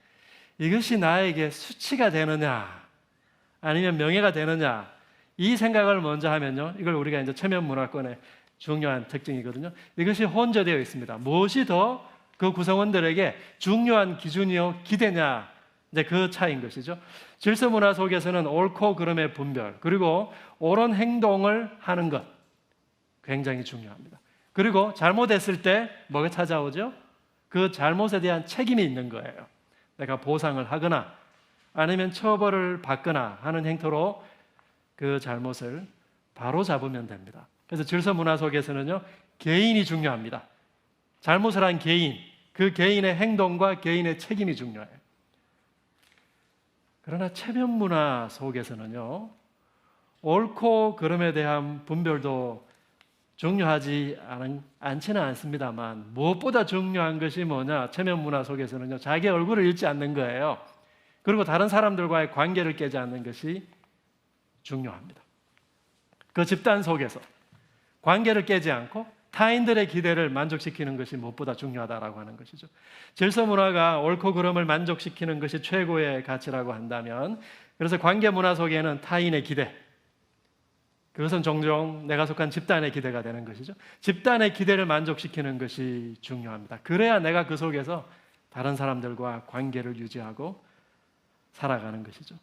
이것이 나에게 수치가 되느냐 아니면 명예가 되느냐 이 생각을 먼저 하면요, 이걸 우리가 이제 체면 문화권의 중요한 특징이거든요. 이것이 혼재되어 있습니다. 무엇이 더 그 구성원들에게 중요한 기준이요 기대냐, 이제 그 차이인 것이죠. 질서 문화 속에서는 옳고 그름의 분별, 그리고 옳은 행동을 하는 것 굉장히 중요합니다. 그리고 잘못했을 때 뭐가 찾아오죠? 그 잘못에 대한 책임이 있는 거예요. 내가 보상을 하거나 아니면 처벌을 받거나 하는 행태로 그 잘못을 바로 잡으면 됩니다. 그래서 질서 문화 속에서는요, 개인이 중요합니다. 잘못을 한 개인, 그 개인의 행동과 개인의 책임이 중요해요. 그러나 체면 문화 속에서는요, 옳고 그름에 대한 분별도 중요하지 않지는 않습니다만, 무엇보다 중요한 것이 뭐냐, 체면 문화 속에서는요, 자기 얼굴을 잃지 않는 거예요. 그리고 다른 사람들과의 관계를 깨지 않는 것이 중요합니다. 그 집단 속에서 관계를 깨지 않고 타인들의 기대를 만족시키는 것이 무엇보다 중요하다라고 하는 것이죠. 질서 문화가 옳고 그름을 만족시키는 것이 최고의 가치라고 한다면, 그래서 관계 문화 속에는 타인의 기대, 그것은 종종 내가 속한 집단의 기대가 되는 것이죠. 집단의 기대를 만족시키는 것이 중요합니다. 그래야 내가 그 속에서 다른 사람들과 관계를 유지하고 살아가는 것이죠.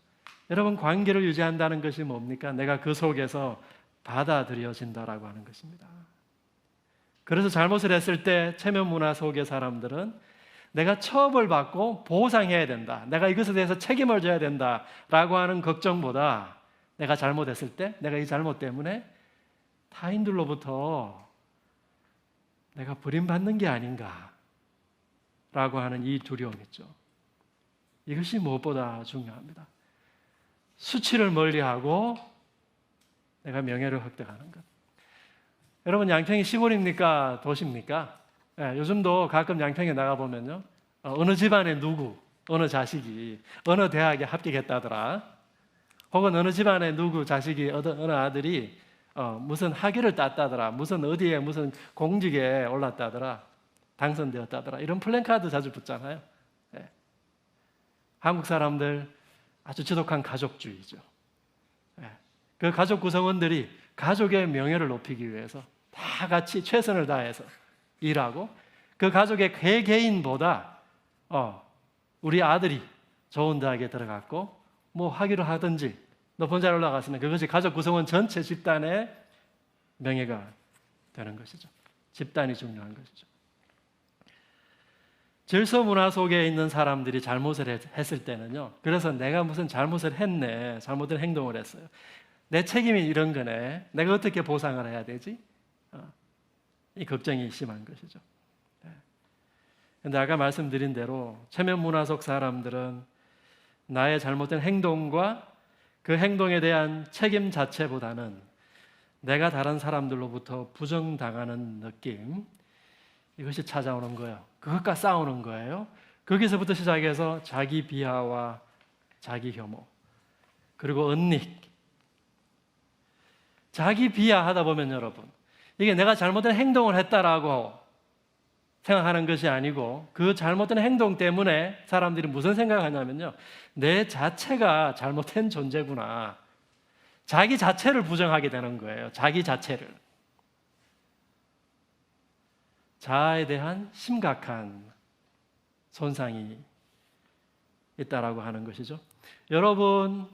여러분, 관계를 유지한다는 것이 뭡니까? 내가 그 속에서 받아들여진다라고 하는 것입니다. 그래서 잘못을 했을 때 체면 문화 속의 사람들은 내가 처벌받고 보상해야 된다, 내가 이것에 대해서 책임을 져야 된다라고 하는 걱정보다 내가 잘못했을 때 내가 이 잘못 때문에 타인들로부터 내가 버림받는 게 아닌가 라고 하는 이 두려움 있죠. 이것이 무엇보다 중요합니다. 수치를 멀리하고 내가 명예를 획득하는 것. 여러분, 양평이 시골입니까? 도시입니까? 요즘도 가끔 양평에 나가보면요, 어느 집안에 누구, 어느 자식이 어느 대학에 합격했다더라, 혹은 어느 집안에 누구 자식이 어느 아들이 무슨 학위를 땄다더라, 무슨 어디에 무슨 공직에 올랐다더라, 당선되었다더라, 이런 플랜카드 자주 붙잖아요. 한국 사람들 아주 지독한 가족주의죠. 그 가족 구성원들이 가족의 명예를 높이기 위해서 다 같이 최선을 다해서 일하고, 그 가족의 개개인보다 우리 아들이 좋은 대학에 들어갔고 뭐 학위를 하든지 높은 자리에 올라갔으면 그것이 가족 구성원 전체 집단의 명예가 되는 것이죠. 집단이 중요한 것이죠. 질서 문화 속에 있는 사람들이 잘못을 했을 때는요, 그래서 내가 무슨 잘못을 했네, 잘못된 행동을 했어요, 내 책임이 이런 거네, 내가 어떻게 보상을 해야 되지? 이 걱정이 심한 것이죠. 그런데 아까 말씀드린 대로 체면 문화 속 사람들은 나의 잘못된 행동과 그 행동에 대한 책임 자체보다는 내가 다른 사람들로부터 부정당하는 느낌, 이것이 찾아오는 거예요. 그것과 싸우는 거예요. 거기서부터 시작해서 자기 비하와 자기 혐오, 그리고 은닉. 자기 비하하다 보면 여러분, 이게 내가 잘못된 행동을 했다라고 생각하는 것이 아니고, 그 잘못된 행동 때문에 사람들이 무슨 생각을 하냐면요, 내 자체가 잘못된 존재구나, 자기 자체를 부정하게 되는 거예요. 자기 자체를. 자아에 대한 심각한 손상이 있다라고 하는 것이죠. 여러분,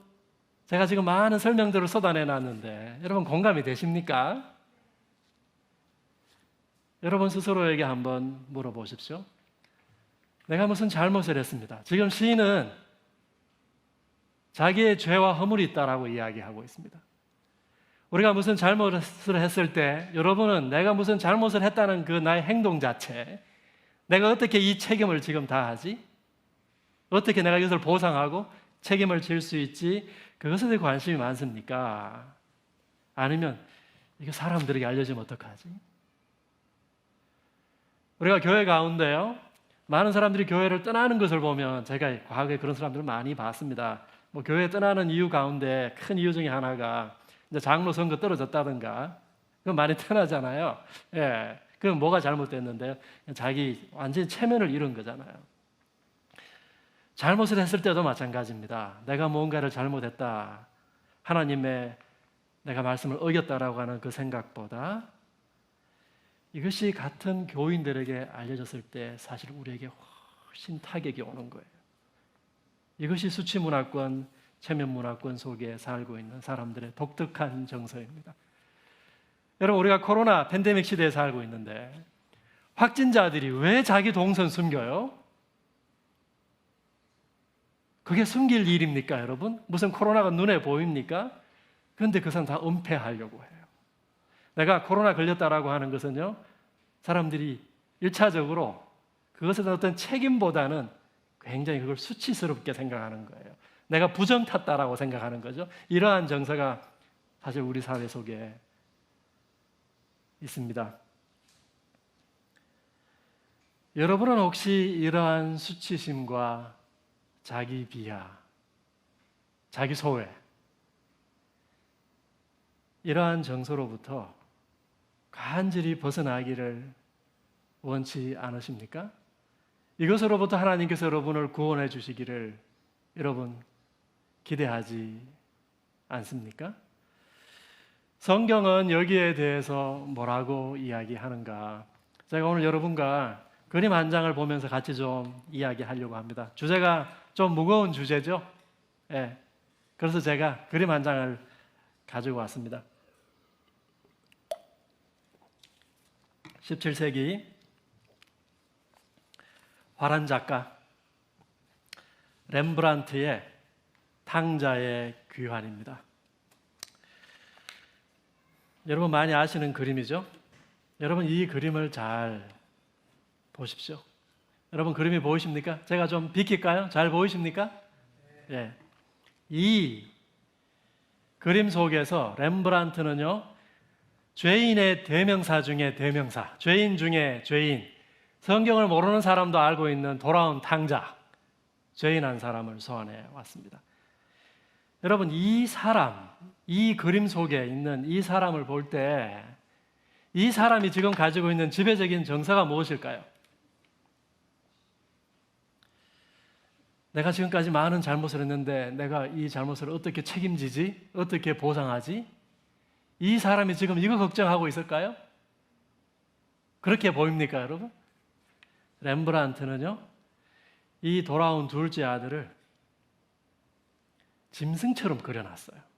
제가 지금 많은 설명들을 쏟아내놨는데 여러분 공감이 되십니까? 여러분 스스로에게 한번 물어보십시오. 내가 무슨 잘못을 했습니다. 지금 시인은 자기의 죄와 허물이 있다라고 이야기하고 있습니다. 우리가 무슨 잘못을 했을 때 여러분은 내가 무슨 잘못을 했다는 그 나의 행동 자체, 내가 어떻게 이 책임을 지금 다하지? 어떻게 내가 이것을 보상하고 책임을 질 수 있지? 그것에 대해 관심이 많습니까? 아니면 이거 사람들에게 알려지면 어떡하지? 우리가 교회 가운데요, 많은 사람들이 교회를 떠나는 것을 보면, 제가 과거에 그런 사람들을 많이 봤습니다. 뭐 교회 떠나는 이유 가운데 큰 이유 중에 하나가 이제 장로 선거 떨어졌다든가, 그건 많이 떠나잖아요. 예, 그건 뭐가 잘못됐는데요? 자기 완전히 체면을 잃은 거잖아요. 잘못을 했을 때도 마찬가지입니다. 내가 뭔가를 잘못했다, 하나님의 내가 말씀을 어겼다라고 하는 그 생각보다 이것이 같은 교인들에게 알려졌을 때 사실 우리에게 훨씬 타격이 오는 거예요. 이것이 수치 문화권, 체면 문화권 속에 살고 있는 사람들의 독특한 정서입니다. 여러분, 우리가 코로나 팬데믹 시대에 살고 있는데 확진자들이 왜 자기 동선 숨겨요? 그게 숨길 일입니까, 여러분? 무슨 코로나가 눈에 보입니까? 그런데 그것은 다 은폐하려고 해요. 내가 코로나 걸렸다라고 하는 것은요, 사람들이 1차적으로 그것에 대한 어떤 책임보다는 굉장히 그걸 수치스럽게 생각하는 거예요. 내가 부정 탔다라고 생각하는 거죠. 이러한 정서가 사실 우리 사회 속에 있습니다. 여러분은 혹시 이러한 수치심과 자기 비하, 자기 소외, 이러한 정서로부터 간절히 벗어나기를 원치 않으십니까? 이것으로부터 하나님께서 여러분을 구원해 주시기를 여러분 기대하지 않습니까? 성경은 여기에 대해서 뭐라고 이야기하는가? 제가 오늘 여러분과 그림 한 장을 보면서 같이 좀 이야기하려고 합니다. 주제가 좀 무거운 주제죠? 예. 그래서 제가 그림 한 장을 가지고 왔습니다. 17세기 화란 작가 렘브란트의 탕자의 귀환입니다. 여러분 많이 아시는 그림이죠? 여러분 이 그림을 잘 보십시오. 여러분 그림이 보이십니까? 제가 좀 비킬까요? 잘 보이십니까? 예. 이 그림 속에서 렘브란트는요, 죄인의 대명사 중에 대명사, 죄인 중에 죄인, 성경을 모르는 사람도 알고 있는 돌아온 탕자, 죄인 한 사람을 소환해 왔습니다. 여러분 이 사람, 이 그림 속에 있는 이 사람을 볼 때 이 사람이 지금 가지고 있는 지배적인 정서가 무엇일까요? 내가 지금까지 많은 잘못을 했는데 내가 이 잘못을 어떻게 책임지지? 어떻게 보상하지? 이 사람이 지금 이거 걱정하고 있을까요? 그렇게 보입니까, 여러분? 렘브란트는요, 이 돌아온 둘째 아들을 짐승처럼 그려놨어요.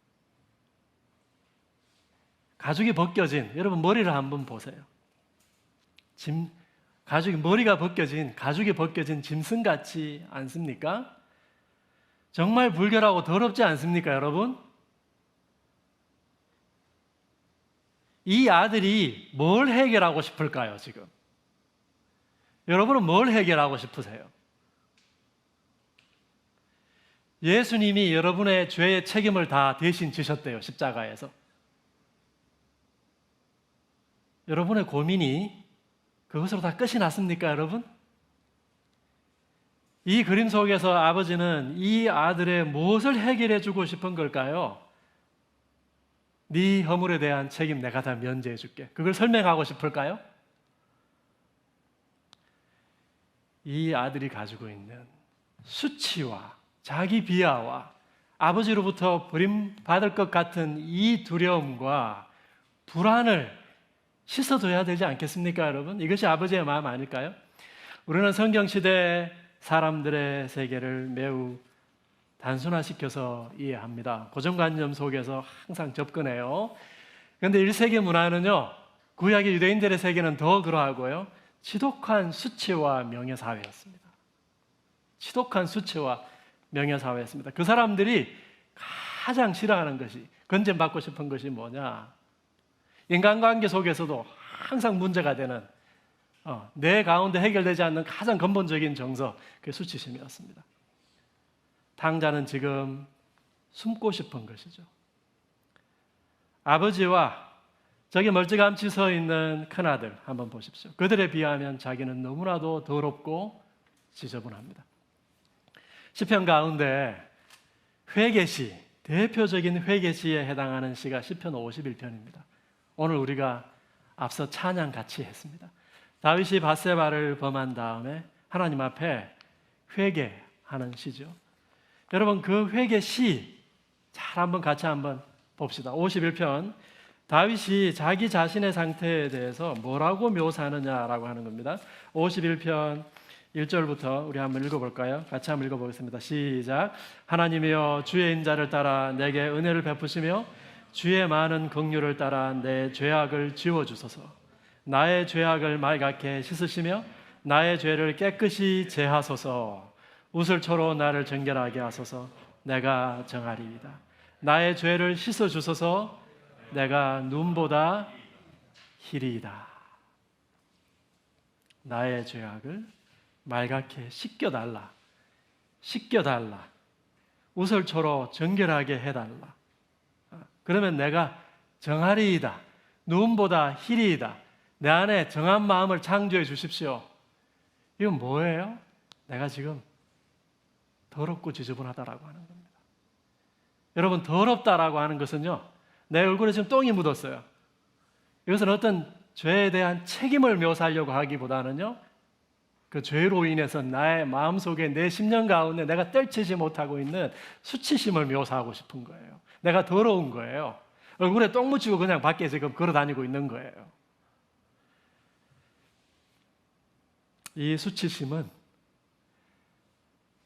가죽이 벗겨진, 여러분 머리를 한번 보세요. 머리가 벗겨진, 가죽이 벗겨진 짐승 같지 않습니까? 정말 불결하고 더럽지 않습니까, 여러분? 이 아들이 뭘 해결하고 싶을까요, 지금? 여러분은 뭘 해결하고 싶으세요? 예수님이 여러분의 죄의 책임을 다 대신 지셨대요, 십자가에서. 여러분의 고민이 그것으로 다 끝이 났습니까, 여러분? 이 그림 속에서 아버지는 이 아들의 무엇을 해결해 주고 싶은 걸까요? 네 허물에 대한 책임 내가 다 면제해 줄게. 그걸 설명하고 싶을까요? 이 아들이 가지고 있는 수치와 자기 비하와 아버지로부터 버림받을 것 같은 이 두려움과 불안을 씻어줘야 되지 않겠습니까, 여러분? 이것이 아버지의 마음 아닐까요? 우리는 성경시대 사람들의 세계를 매우 단순화시켜서 이해합니다. 고정관념 속에서 항상 접근해요. 그런데 1세기 문화는요, 구약의 유대인들의 세계는 더 그러하고요, 지독한 수치와 명예사회였습니다. 지독한 수치와 명예사회였습니다. 그 사람들이 가장 싫어하는 것이, 건전받고 싶은 것이 뭐냐? 인간관계 속에서도 항상 문제가 되는, 내 가운데 해결되지 않는 가장 근본적인 정서, 그게 수치심이었습니다. 탕자는 지금 숨고 싶은 것이죠. 아버지와 저기 멀찌감치 서 있는 큰아들 한번 보십시오. 그들에 비하면 자기는 너무나도 더럽고 지저분합니다. 시편 가운데 회개시, 대표적인 회개시에 해당하는 시가 시편 51편입니다. 오늘 우리가 앞서 찬양 같이 했습니다. 다윗이 밧세바를 범한 다음에 하나님 앞에 회개하는 시죠. 여러분 그 회개 시 잘 한번 같이 한번 봅시다. 51편 다윗이 자기 자신의 상태에 대해서 뭐라고 묘사하느냐라고 하는 겁니다. 51편 1절부터 우리 한번 읽어볼까요? 같이 한번 읽어보겠습니다. 시작. 하나님이여 주의 인자를 따라 내게 은혜를 베푸시며 주의 많은 긍휼을 따라 내 죄악을 지워주소서. 나의 죄악을 말갛게 씻으시며 나의 죄를 깨끗이 제하소서. 우슬초로 나를 정결하게 하소서. 내가 정하리이다. 나의 죄를 씻어주소서. 내가 눈보다 희리이다. 나의 죄악을 말갛게 씻겨달라. 씻겨달라. 우슬초로 정결하게 해달라. 그러면 내가 정하리이다. 눈보다 희리이다. 내 안에 정한 마음을 창조해 주십시오. 이건 뭐예요? 내가 지금 더럽고 지저분하다라고 하는 겁니다. 여러분 더럽다라고 하는 것은요, 내 얼굴에 지금 똥이 묻었어요. 이것은 어떤 죄에 대한 책임을 묘사하려고 하기보다는요, 그 죄로 인해서 나의 마음속에 내 심령 가운데 내가 떨치지 못하고 있는 수치심을 묘사하고 싶은 거예요. 내가 더러운 거예요. 얼굴에 똥 묻히고 그냥 밖에 지금 걸어 다니고 있는 거예요. 이 수치심은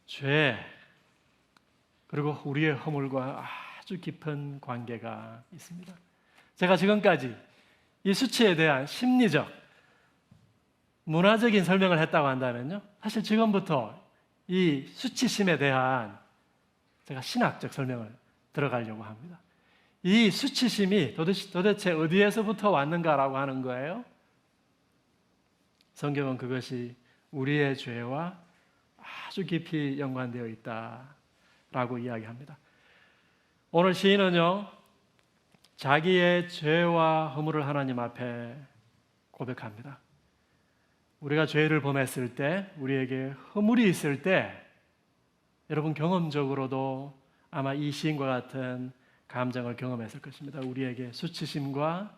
죄 그리고 우리의 허물과 아주 깊은 관계가 있습니다. 제가 지금까지 이 수치에 대한 심리적, 문화적인 설명을 했다고 한다면요, 사실 지금부터 이 수치심에 대한 제가 신학적 설명을 들어가려고 합니다. 이 수치심이 도대체 어디에서부터 왔는가라고 하는 거예요. 성경은 그것이 우리의 죄와 아주 깊이 연관되어 있다라고 이야기합니다. 오늘 시인은요, 자기의 죄와 허물을 하나님 앞에 고백합니다. 우리가 죄를 범했을 때, 우리에게 허물이 있을 때, 여러분 경험적으로도 아마 이 시인과 같은 감정을 경험했을 것입니다. 우리에게 수치심과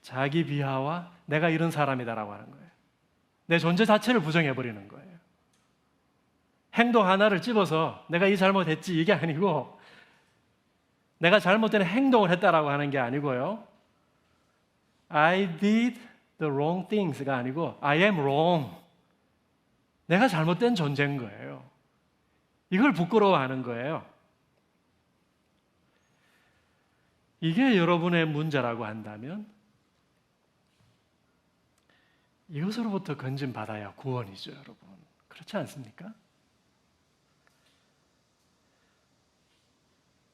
자기 비하와 내가 이런 사람이다라고 하는 거예요. 내 존재 자체를 부정해버리는 거예요. 행동 하나를 집어서 내가 이 잘못했지 이게 아니고, 내가 잘못된 행동을 했다라고 하는 게 아니고요, I did the wrong things가 아니고 I am wrong. 내가 잘못된 존재인 거예요. 이걸 부끄러워하는 거예요. 이게 여러분의 문제라고 한다면 이것으로부터 건진받아야 구원이죠, 여러분. 그렇지 않습니까?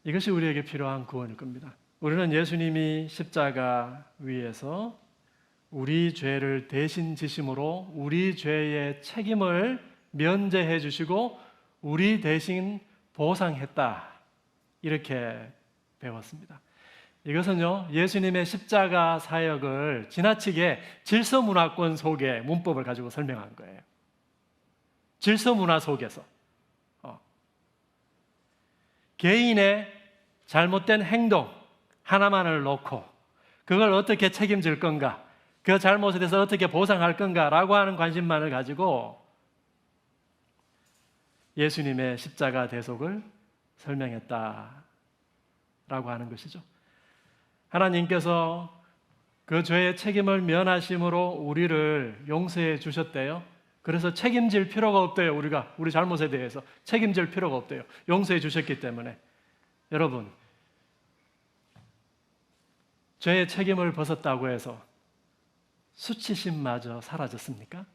이것이 우리에게 필요한 구원일 겁니다. 우리는 예수님이 십자가 위에서 우리 죄를 대신 지심으로 우리 죄의 책임을 면제해 주시고 우리 대신 보상했다, 이렇게 배웠습니다. 이것은요, 예수님의 십자가 사역을 지나치게 질서문화권 속의 문법을 가지고 설명한 거예요. 질서문화 속에서 개인의 잘못된 행동 하나만을 놓고 그걸 어떻게 책임질 건가, 그 잘못에 대해서 어떻게 보상할 건가라고 하는 관심만을 가지고 예수님의 십자가 대속을 설명했다라고 하는 것이죠. 하나님께서 그 죄의 책임을 면하심으로 우리를 용서해 주셨대요. 그래서 책임질 필요가 없대요. 우리 잘못에 대해서 책임질 필요가 없대요. 용서해 주셨기 때문에. 여러분, 죄의 책임을 벗었다고 해서 수치심마저 사라졌습니까?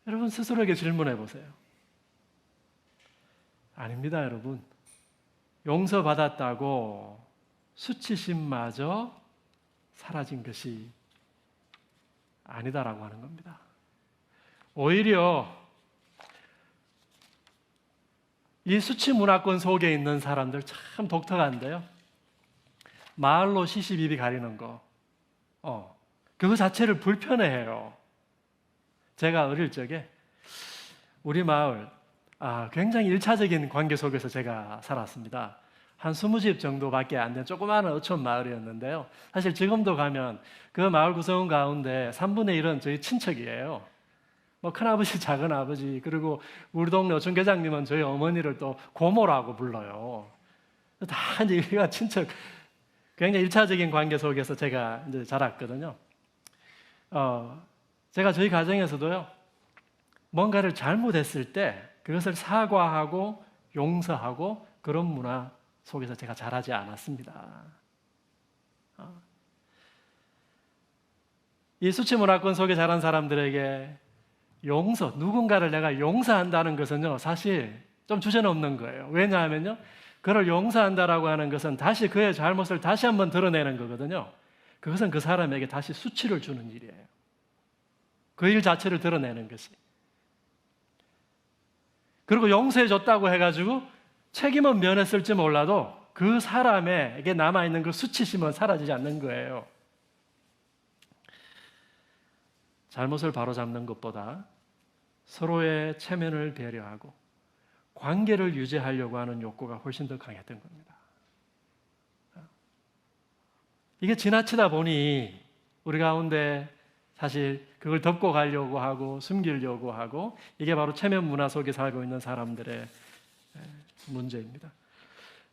여러분 스스로에게 질문해 보세요. 아닙니다, 여러분. 용서받았다고 수치심마저 사라진 것이 아니다라고 하는 겁니다. 오히려 이 수치 문화권 속에 있는 사람들 참 독특한데요. 말로 시시비비 가리는 거, 그거 자체를 불편해해요. 제가 어릴 적에 우리 마을 굉장히 일차적인 관계 속에서 제가 살았습니다. 한 20집 정도밖에 안 된 조그마한 어촌 마을이었는데요. 사실 지금도 가면 그 마을 구성 가운데 3분의 1은 저희 친척이에요. 뭐 큰아버지, 작은아버지, 그리고 우리 동네 어촌계장님은 저희 어머니를 또 고모라고 불러요. 다 이제 우리가 친척, 굉장히 일차적인 관계 속에서 제가 이제 자랐거든요. 제가 저희 가정에서도요, 뭔가를 잘못했을 때 그것을 사과하고 용서하고 그런 문화 속에서 제가 자라지 않았습니다. 이 수치 문화권 속에 자란 사람들에게 누군가를 내가 용서한다는 것은요, 사실 좀 주제넘는 거예요. 왜냐하면요, 그를 용서한다라고 하는 것은 다시 그의 잘못을 다시 한번 드러내는 거거든요. 그것은 그 사람에게 다시 수치를 주는 일이에요. 그 일 자체를 드러내는 것이. 그리고 용서해 줬다고 해가지고 책임은 면했을지 몰라도 그 사람에게 남아있는 그 수치심은 사라지지 않는 거예요. 잘못을 바로잡는 것보다 서로의 체면을 배려하고 관계를 유지하려고 하는 욕구가 훨씬 더 강했던 겁니다. 이게 지나치다 보니 우리 가운데 사실 그걸 덮고 가려고 하고 숨기려고 하고, 이게 바로 체면 문화 속에 살고 있는 사람들의 문제입니다.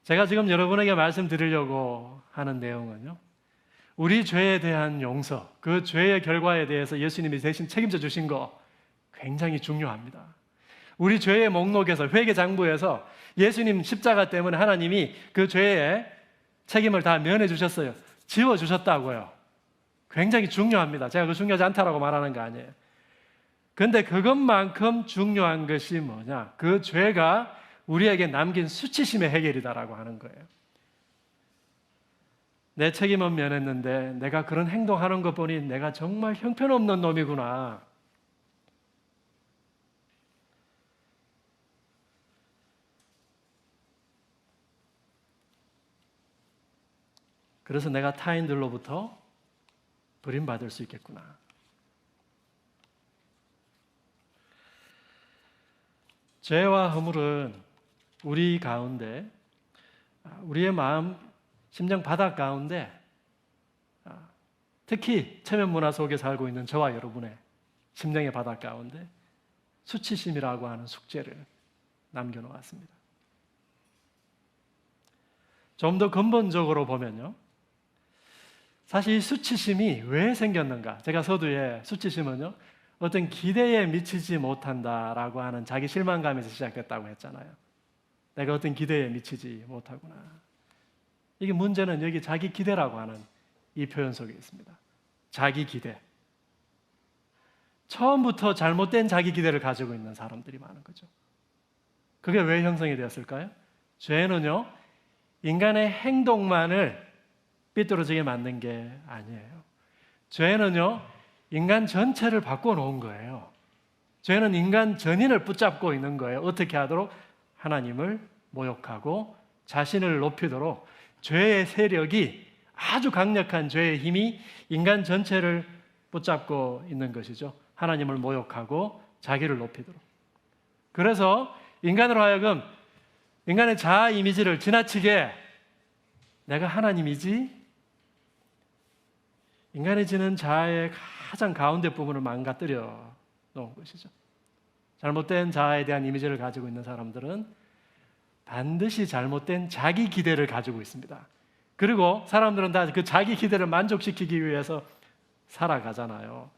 제가 지금 여러분에게 말씀드리려고 하는 내용은요, 우리 죄에 대한 용서, 그 죄의 결과에 대해서 예수님이 대신 책임져 주신 거 굉장히 중요합니다. 우리 죄의 목록에서, 회개장부에서 예수님 십자가 때문에 하나님이 그 죄의 책임을 다 면해 주셨어요. 지워 주셨다고요. 굉장히 중요합니다. 제가 그 중요하지 않다라고 말하는 거 아니에요. 그런데 그것만큼 중요한 것이 뭐냐? 그 죄가 우리에게 남긴 수치심의 해결이다라고 하는 거예요. 내 책임은 면했는데 내가 그런 행동하는 것 보니 내가 정말 형편없는 놈이구나. 그래서 내가 타인들로부터 버림받을 수 있겠구나. 죄와 허물은 우리 가운데, 우리의 마음, 심령 바닥 가운데, 특히 체면 문화 속에 살고 있는 저와 여러분의 심령의 바닥 가운데 수치심이라고 하는 숙제를 남겨놓았습니다. 좀 더 근본적으로 보면요, 사실 이 수치심이 왜 생겼는가? 제가 서두에 수치심은요, 어떤 기대에 미치지 못한다라고 하는 자기 실망감에서 시작됐다고 했잖아요. 내가 어떤 기대에 미치지 못하구나. 이게 문제는 여기 자기 기대라고 하는 이 표현 속에 있습니다. 자기 기대. 처음부터 잘못된 자기 기대를 가지고 있는 사람들이 많은 거죠. 그게 왜 형성이 되었을까요? 죄는요, 인간의 행동만을 삐뚤어지게 만든 게 아니에요. 죄는요, 인간 전체를 바꿔놓은 거예요. 죄는 인간 전인을 붙잡고 있는 거예요. 어떻게 하도록? 하나님을 모욕하고 자신을 높이도록 죄의 세력이, 아주 강력한 죄의 힘이 인간 전체를 붙잡고 있는 것이죠. 하나님을 모욕하고 자기를 높이도록. 그래서 인간으로 하여금 인간의 자아 이미지를 지나치게 내가 하나님이지, 인간이 지는 자아의 가장 가운데 부분을 망가뜨려 놓은 것이죠. 잘못된 자아에 대한 이미지를 가지고 있는 사람들은 반드시 잘못된 자기 기대를 가지고 있습니다. 그리고 사람들은 다 그 자기 기대를 만족시키기 위해서 살아가잖아요.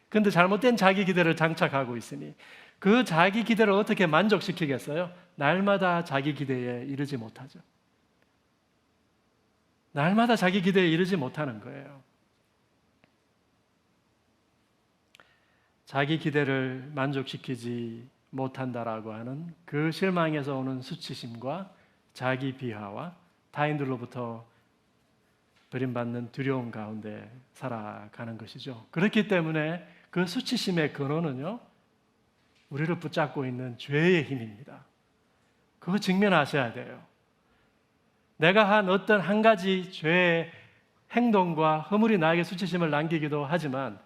그런데 잘못된 자기 기대를 장착하고 있으니 그 자기 기대를 어떻게 만족시키겠어요? 날마다 자기 기대에 이르지 못하죠. 날마다 자기 기대에 이르지 못하는 거예요. 자기 기대를 만족시키지 못한다라고 하는 그 실망에서 오는 수치심과 자기 비하와 타인들로부터 버림받는 두려움 가운데 살아가는 것이죠. 그렇기 때문에 그 수치심의 근원은요, 우리를 붙잡고 있는 죄의 힘입니다. 그거 직면하셔야 돼요. 내가 한 어떤 한 가지 죄의 행동과 허물이 나에게 수치심을 남기기도 하지만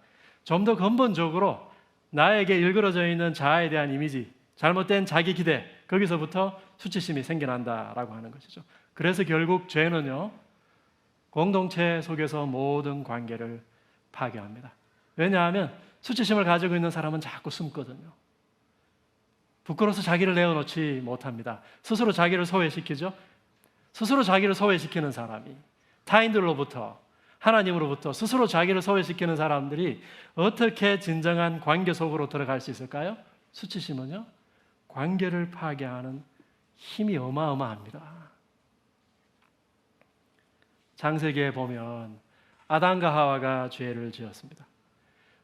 좀 더 근본적으로 나에게 일그러져 있는 자아에 대한 이미지, 잘못된 자기 기대, 거기서부터 수치심이 생겨난다라고 하는 것이죠. 그래서 결국 죄는요, 공동체 속에서 모든 관계를 파괴합니다. 왜냐하면 수치심을 가지고 있는 사람은 자꾸 숨거든요. 부끄러워서 자기를 내어놓지 못합니다. 스스로 자기를 소외시키죠. 스스로 자기를 소외시키는 사람이 타인들로부터, 하나님으로부터 스스로 자기를 소외시키는 사람들이 어떻게 진정한 관계 속으로 들어갈 수 있을까요? 수치심은요, 관계를 파괴하는 힘이 어마어마합니다. 창세기에 보면 아담과 하와가 죄를 지었습니다.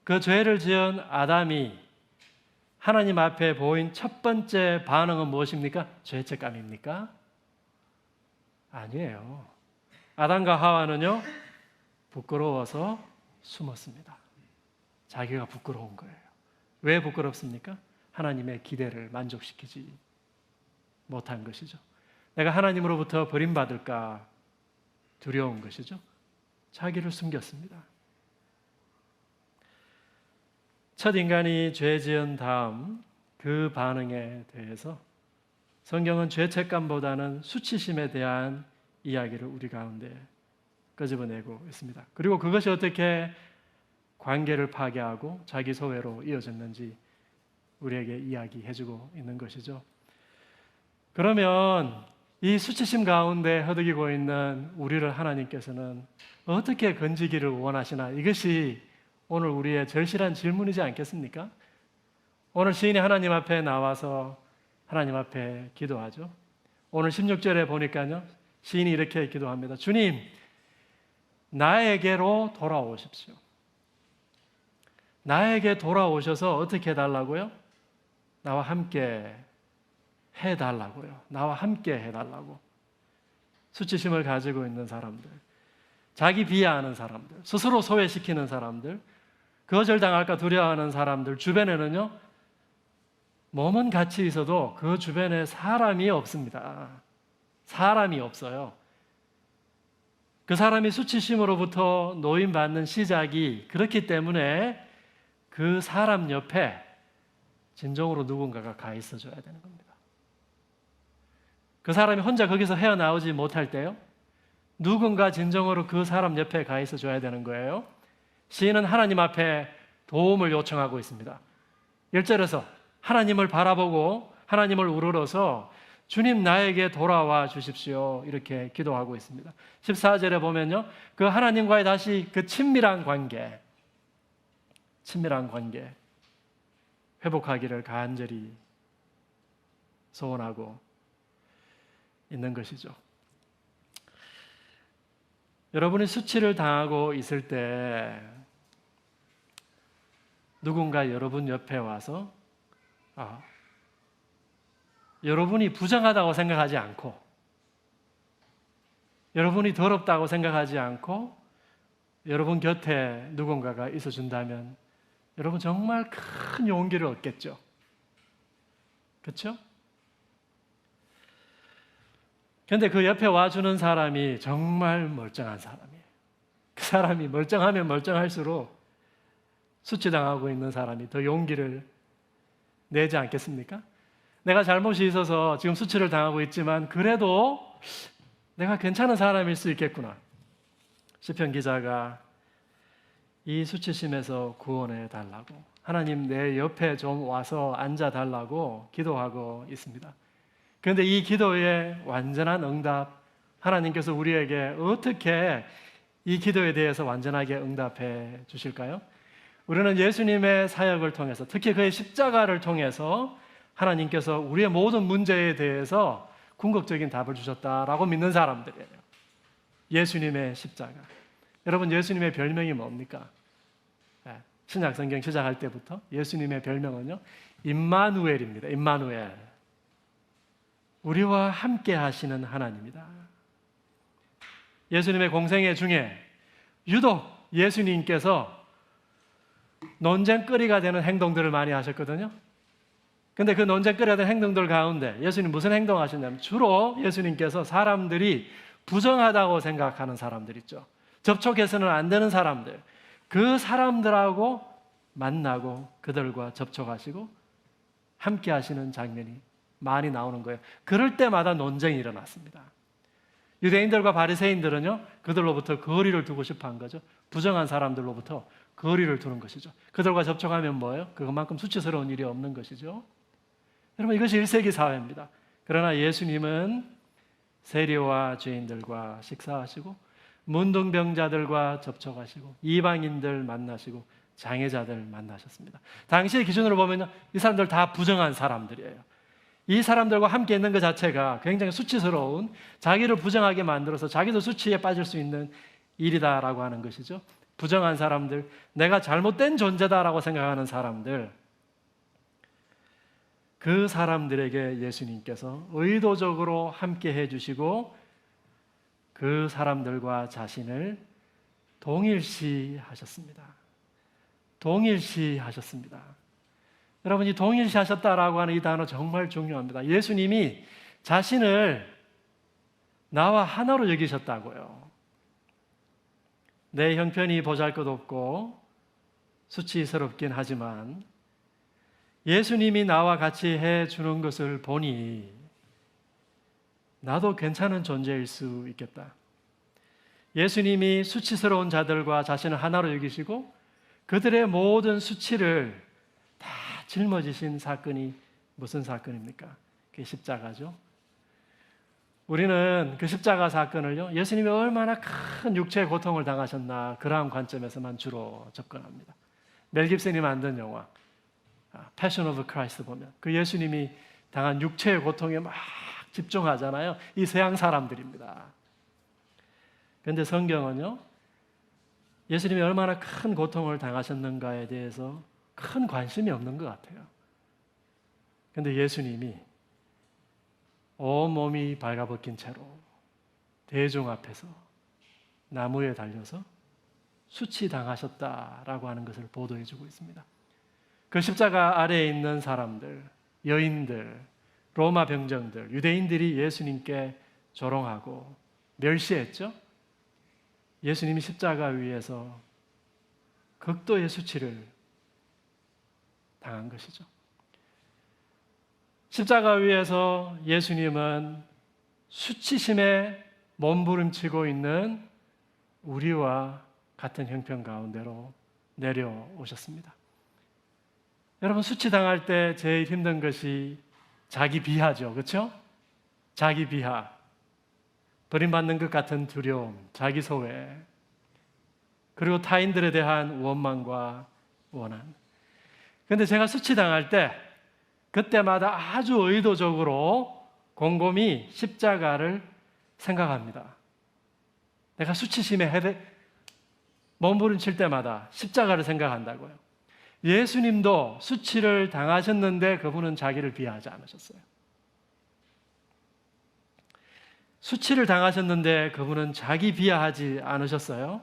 그 죄를 지은 아담이 하나님 앞에 보인 첫 번째 반응은 무엇입니까? 죄책감입니까? 아니에요. 아담과 하와는요, 부끄러워서 숨었습니다. 자기가 부끄러운 거예요. 왜 부끄럽습니까? 하나님의 기대를 만족시키지 못한 것이죠. 내가 하나님으로부터 버림받을까 두려운 것이죠. 자기를 숨겼습니다. 첫 인간이 죄 지은 다음 그 반응에 대해서 성경은 죄책감보다는 수치심에 대한 이야기를 우리 가운데 끄집어내고 있습니다. 그리고 그것이 어떻게 관계를 파괴하고 자기 소외로 이어졌는지 우리에게 이야기해주고 있는 것이죠. 그러면 이 수치심 가운데 허덕이고 있는 우리를 하나님께서는 어떻게 건지기를 원하시나? 이것이 오늘 우리의 절실한 질문이지 않겠습니까? 오늘 시인이 하나님 앞에 나와서 하나님 앞에 기도하죠. 오늘 16절에 보니까요, 시인이 이렇게 기도합니다. 주님, 나에게로 돌아오십시오. 나에게 돌아오셔서 어떻게 해달라고요? 나와 함께 해달라고요. 나와 함께 해달라고. 수치심을 가지고 있는 사람들, 자기 비하하는 사람들, 스스로 소외시키는 사람들, 거절당할까 두려워하는 사람들 주변에는요, 몸은 같이 있어도 그 주변에 사람이 없습니다. 사람이 없어요. 그 사람이 수치심으로부터 노임받는 시작이 그렇기 때문에 그 사람 옆에 진정으로 누군가가 가 있어줘야 되는 겁니다. 그 사람이 혼자 거기서 헤어나오지 못할 때요, 누군가 진정으로 그 사람 옆에 가 있어줘야 되는 거예요. 시인은 하나님 앞에 도움을 요청하고 있습니다. 1절에서 하나님을 바라보고 하나님을 우러러서 주님 나에게 돌아와 주십시오 이렇게 기도하고 있습니다. 14절에 보면요, 그 하나님과의 다시 그 친밀한 관계 회복하기를 간절히 소원하고 있는 것이죠. 여러분이 수치를 당하고 있을 때 누군가 여러분 옆에 와서 여러분이 부정하다고 생각하지 않고, 여러분이 더럽다고 생각하지 않고 여러분 곁에 누군가가 있어준다면 여러분 정말 큰 용기를 얻겠죠. 그렇죠? 그런데 그 옆에 와주는 사람이 정말 멀쩡한 사람이에요. 그 사람이 멀쩡하면 멀쩡할수록 수치당하고 있는 사람이 더 용기를 내지 않겠습니까? 내가 잘못이 있어서 지금 수치를 당하고 있지만 그래도 내가 괜찮은 사람일 수 있겠구나. 시편 기자가 이 수치심에서 구원해 달라고, 하나님 내 옆에 좀 와서 앉아 달라고 기도하고 있습니다. 그런데 이 기도의 완전한 응답, 하나님께서 우리에게 어떻게 이 기도에 대해서 완전하게 응답해 주실까요? 우리는 예수님의 사역을 통해서, 특히 그의 십자가를 통해서 하나님께서 우리의 모든 문제에 대해서 궁극적인 답을 주셨다라고 믿는 사람들이에요. 예수님의 십자가. 여러분, 예수님의 별명이 뭡니까? 신약 성경 시작할 때부터 예수님의 별명은요, 임마누엘입니다. 임마누엘. 우리와 함께 하시는 하나님이다. 예수님의 공생애 중에 유독 예수님께서 논쟁거리가 되는 행동들을 많이 하셨거든요. 근데 그 논쟁거리가 되는 행동들 가운데 예수님 무슨 행동하셨냐면, 주로 예수님께서 사람들이 부정하다고 생각하는 사람들 있죠. 접촉해서는 안 되는 사람들, 그 사람들하고 만나고 그들과 접촉하시고 함께 하시는 장면이 많이 나오는 거예요. 그럴 때마다 논쟁이 일어났습니다. 유대인들과 바리새인들은요, 그들로부터 거리를 두고 싶어 한 거죠. 부정한 사람들로부터 거리를 두는 것이죠. 그들과 접촉하면 뭐예요? 그것만큼 수치스러운 일이 없는 것이죠. 여러분, 이것이 1세기 사회입니다. 그러나 예수님은 세리와 죄인들과 식사하시고 문둥병자들과 접촉하시고 이방인들 만나시고 장애자들 만나셨습니다. 당시의 기준으로 보면 이 사람들 다 부정한 사람들이에요. 이 사람들과 함께 있는 것 자체가 굉장히 수치스러운, 자기를 부정하게 만들어서 자기도 수치에 빠질 수 있는 일이다라고 하는 것이죠. 부정한 사람들, 내가 잘못된 존재다라고 생각하는 사람들, 그 사람들에게 예수님께서 의도적으로 함께 해주시고 그 사람들과 자신을 동일시하셨습니다. 동일시하셨습니다. 여러분, 이 동일시하셨다라고 하는 이 단어 정말 중요합니다. 예수님이 자신을 나와 하나로 여기셨다고요. 내 형편이 보잘것없고 수치스럽긴 하지만 예수님이 나와 같이 해주는 것을 보니 나도 괜찮은 존재일 수 있겠다. 예수님이 수치스러운 자들과 자신을 하나로 여기시고 그들의 모든 수치를 다 짊어지신 사건이 무슨 사건입니까? 그게 십자가죠. 우리는 그 십자가 사건을요, 예수님이 얼마나 큰 육체의 고통을 당하셨나 그러한 관점에서만 주로 접근합니다. 멜 깁슨이 만든 영화 Passion of Christ 보면 그 예수님이 당한 육체의 고통에 막 집중하잖아요. 이 서양 사람들입니다. 그런데 성경은요, 예수님이 얼마나 큰 고통을 당하셨는가에 대해서 큰 관심이 없는 것 같아요. 그런데 예수님이 온몸이 발가벗긴 채로 대중 앞에서 나무에 달려서 수치당하셨다라고 하는 것을 보도해주고 있습니다. 그 십자가 아래에 있는 사람들, 여인들, 로마 병정들, 유대인들이 예수님께 조롱하고 멸시했죠. 예수님이 십자가 위에서 극도의 수치를 당한 것이죠. 십자가 위에서 예수님은 수치심에 몸부림치고 있는 우리와 같은 형편 가운데로 내려오셨습니다. 여러분, 수치당할 때 제일 힘든 것이 자기 비하죠. 그렇죠? 자기 비하. 버림받는 것 같은 두려움, 자기 소외, 그리고 타인들에 대한 원망과 원한. 그런데 제가 수치당할 때 그때마다 아주 의도적으로 곰곰이 십자가를 생각합니다. 내가 수치심에 몸부림칠 때마다 십자가를 생각한다고요. 예수님도 수치를 당하셨는데 그분은 자기를 비하하지 않으셨어요. 수치를 당하셨는데 그분은 자기 비하하지 않으셨어요.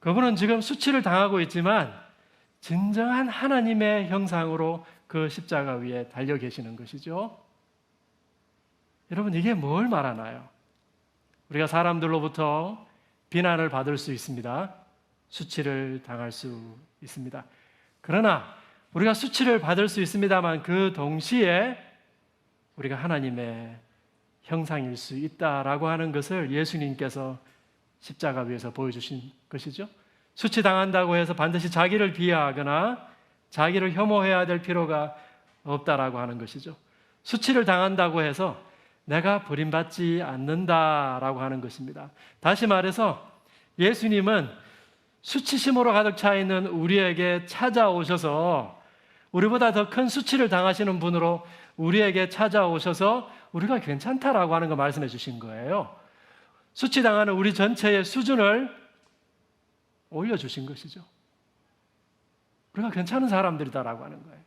그분은 지금 수치를 당하고 있지만 진정한 하나님의 형상으로 그 십자가 위에 달려 계시는 것이죠. 여러분, 이게 뭘 말하나요? 우리가 사람들로부터 비난을 받을 수 있습니다. 수치를 당할 수 있습니다. 그러나 우리가 수치를 받을 수 있습니다만 그 동시에 우리가 하나님의 형상일 수 있다라고 하는 것을 예수님께서 십자가 위에서 보여주신 것이죠. 수치당한다고 해서 반드시 자기를 비하하거나 자기를 혐오해야 될 필요가 없다라고 하는 것이죠. 수치를 당한다고 해서 내가 버림받지 않는다라고 하는 것입니다. 다시 말해서 예수님은 수치심으로 가득 차 있는 우리에게 찾아오셔서 우리보다 더 큰 수치를 당하시는 분으로 우리에게 찾아오셔서 우리가 괜찮다라고 하는 거 말씀해 주신 거예요. 수치당하는 우리 전체의 수준을 올려주신 것이죠. 우리가 괜찮은 사람들이다라고 하는 거예요.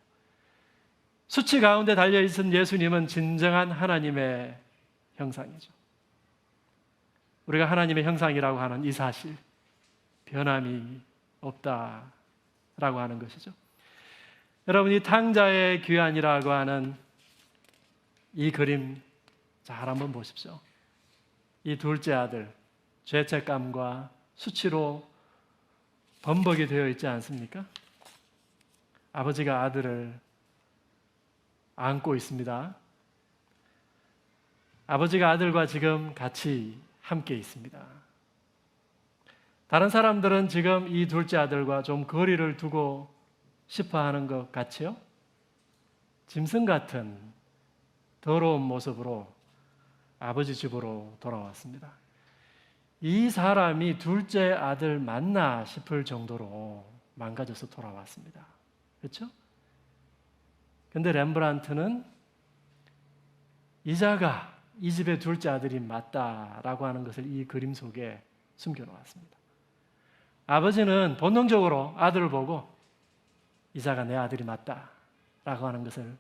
수치 가운데 달려있은 예수님은 진정한 하나님의 형상이죠. 우리가 하나님의 형상이라고 하는 이 사실, 변함이 없다라고 하는 것이죠. 여러분, 이 탕자의 귀환이라고 하는 이 그림 잘 한번 보십시오. 이 둘째 아들, 죄책감과 수치로 범벅이 되어 있지 않습니까? 아버지가 아들을 안고 있습니다. 아버지가 아들과 지금 같이 함께 있습니다. 다른 사람들은 지금 이 둘째 아들과 좀 거리를 두고 싶어 하는 것 같지요? 짐승 같은 더러운 모습으로 아버지 집으로 돌아왔습니다. 이 사람이 둘째 아들 맞나 싶을 정도로 망가져서 돌아왔습니다. 그렇죠? 근데 렘브란트는 이자가 이 집의 둘째 아들이 맞다라고 하는 것을 이 그림 속에 숨겨놓았습니다. 아버지는 본능적으로 아들을 보고 이자가 내 아들이 맞다라고 하는 것을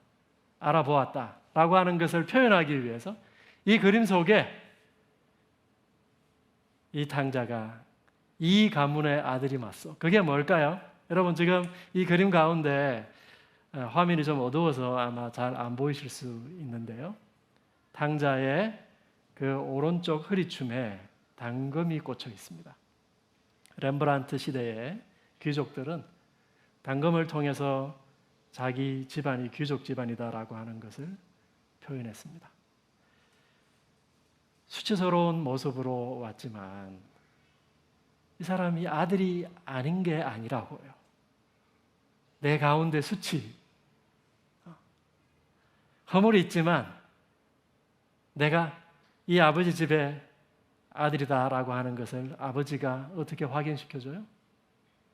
알아보았다라고 하는 것을 표현하기 위해서 이 그림 속에 이 탕자가 이 가문의 아들이 맞소. 그게 뭘까요? 여러분, 지금 이 그림 가운데 화면이 좀 어두워서 아마 잘 안 보이실 수 있는데요. 탕자의 그 오른쪽 허리춤에 당금이 꽂혀 있습니다. 렘브란트 시대의 귀족들은 당금을 통해서 자기 집안이 귀족 집안이다라고 하는 것을 표현했습니다. 수치스러운 모습으로 왔지만 이 사람이 아들이 아닌 게 아니라고요. 내 가운데 수치, 허물이 있지만 내가 이 아버지 집에 아들이다라고 하는 것을 아버지가 어떻게 확인시켜줘요?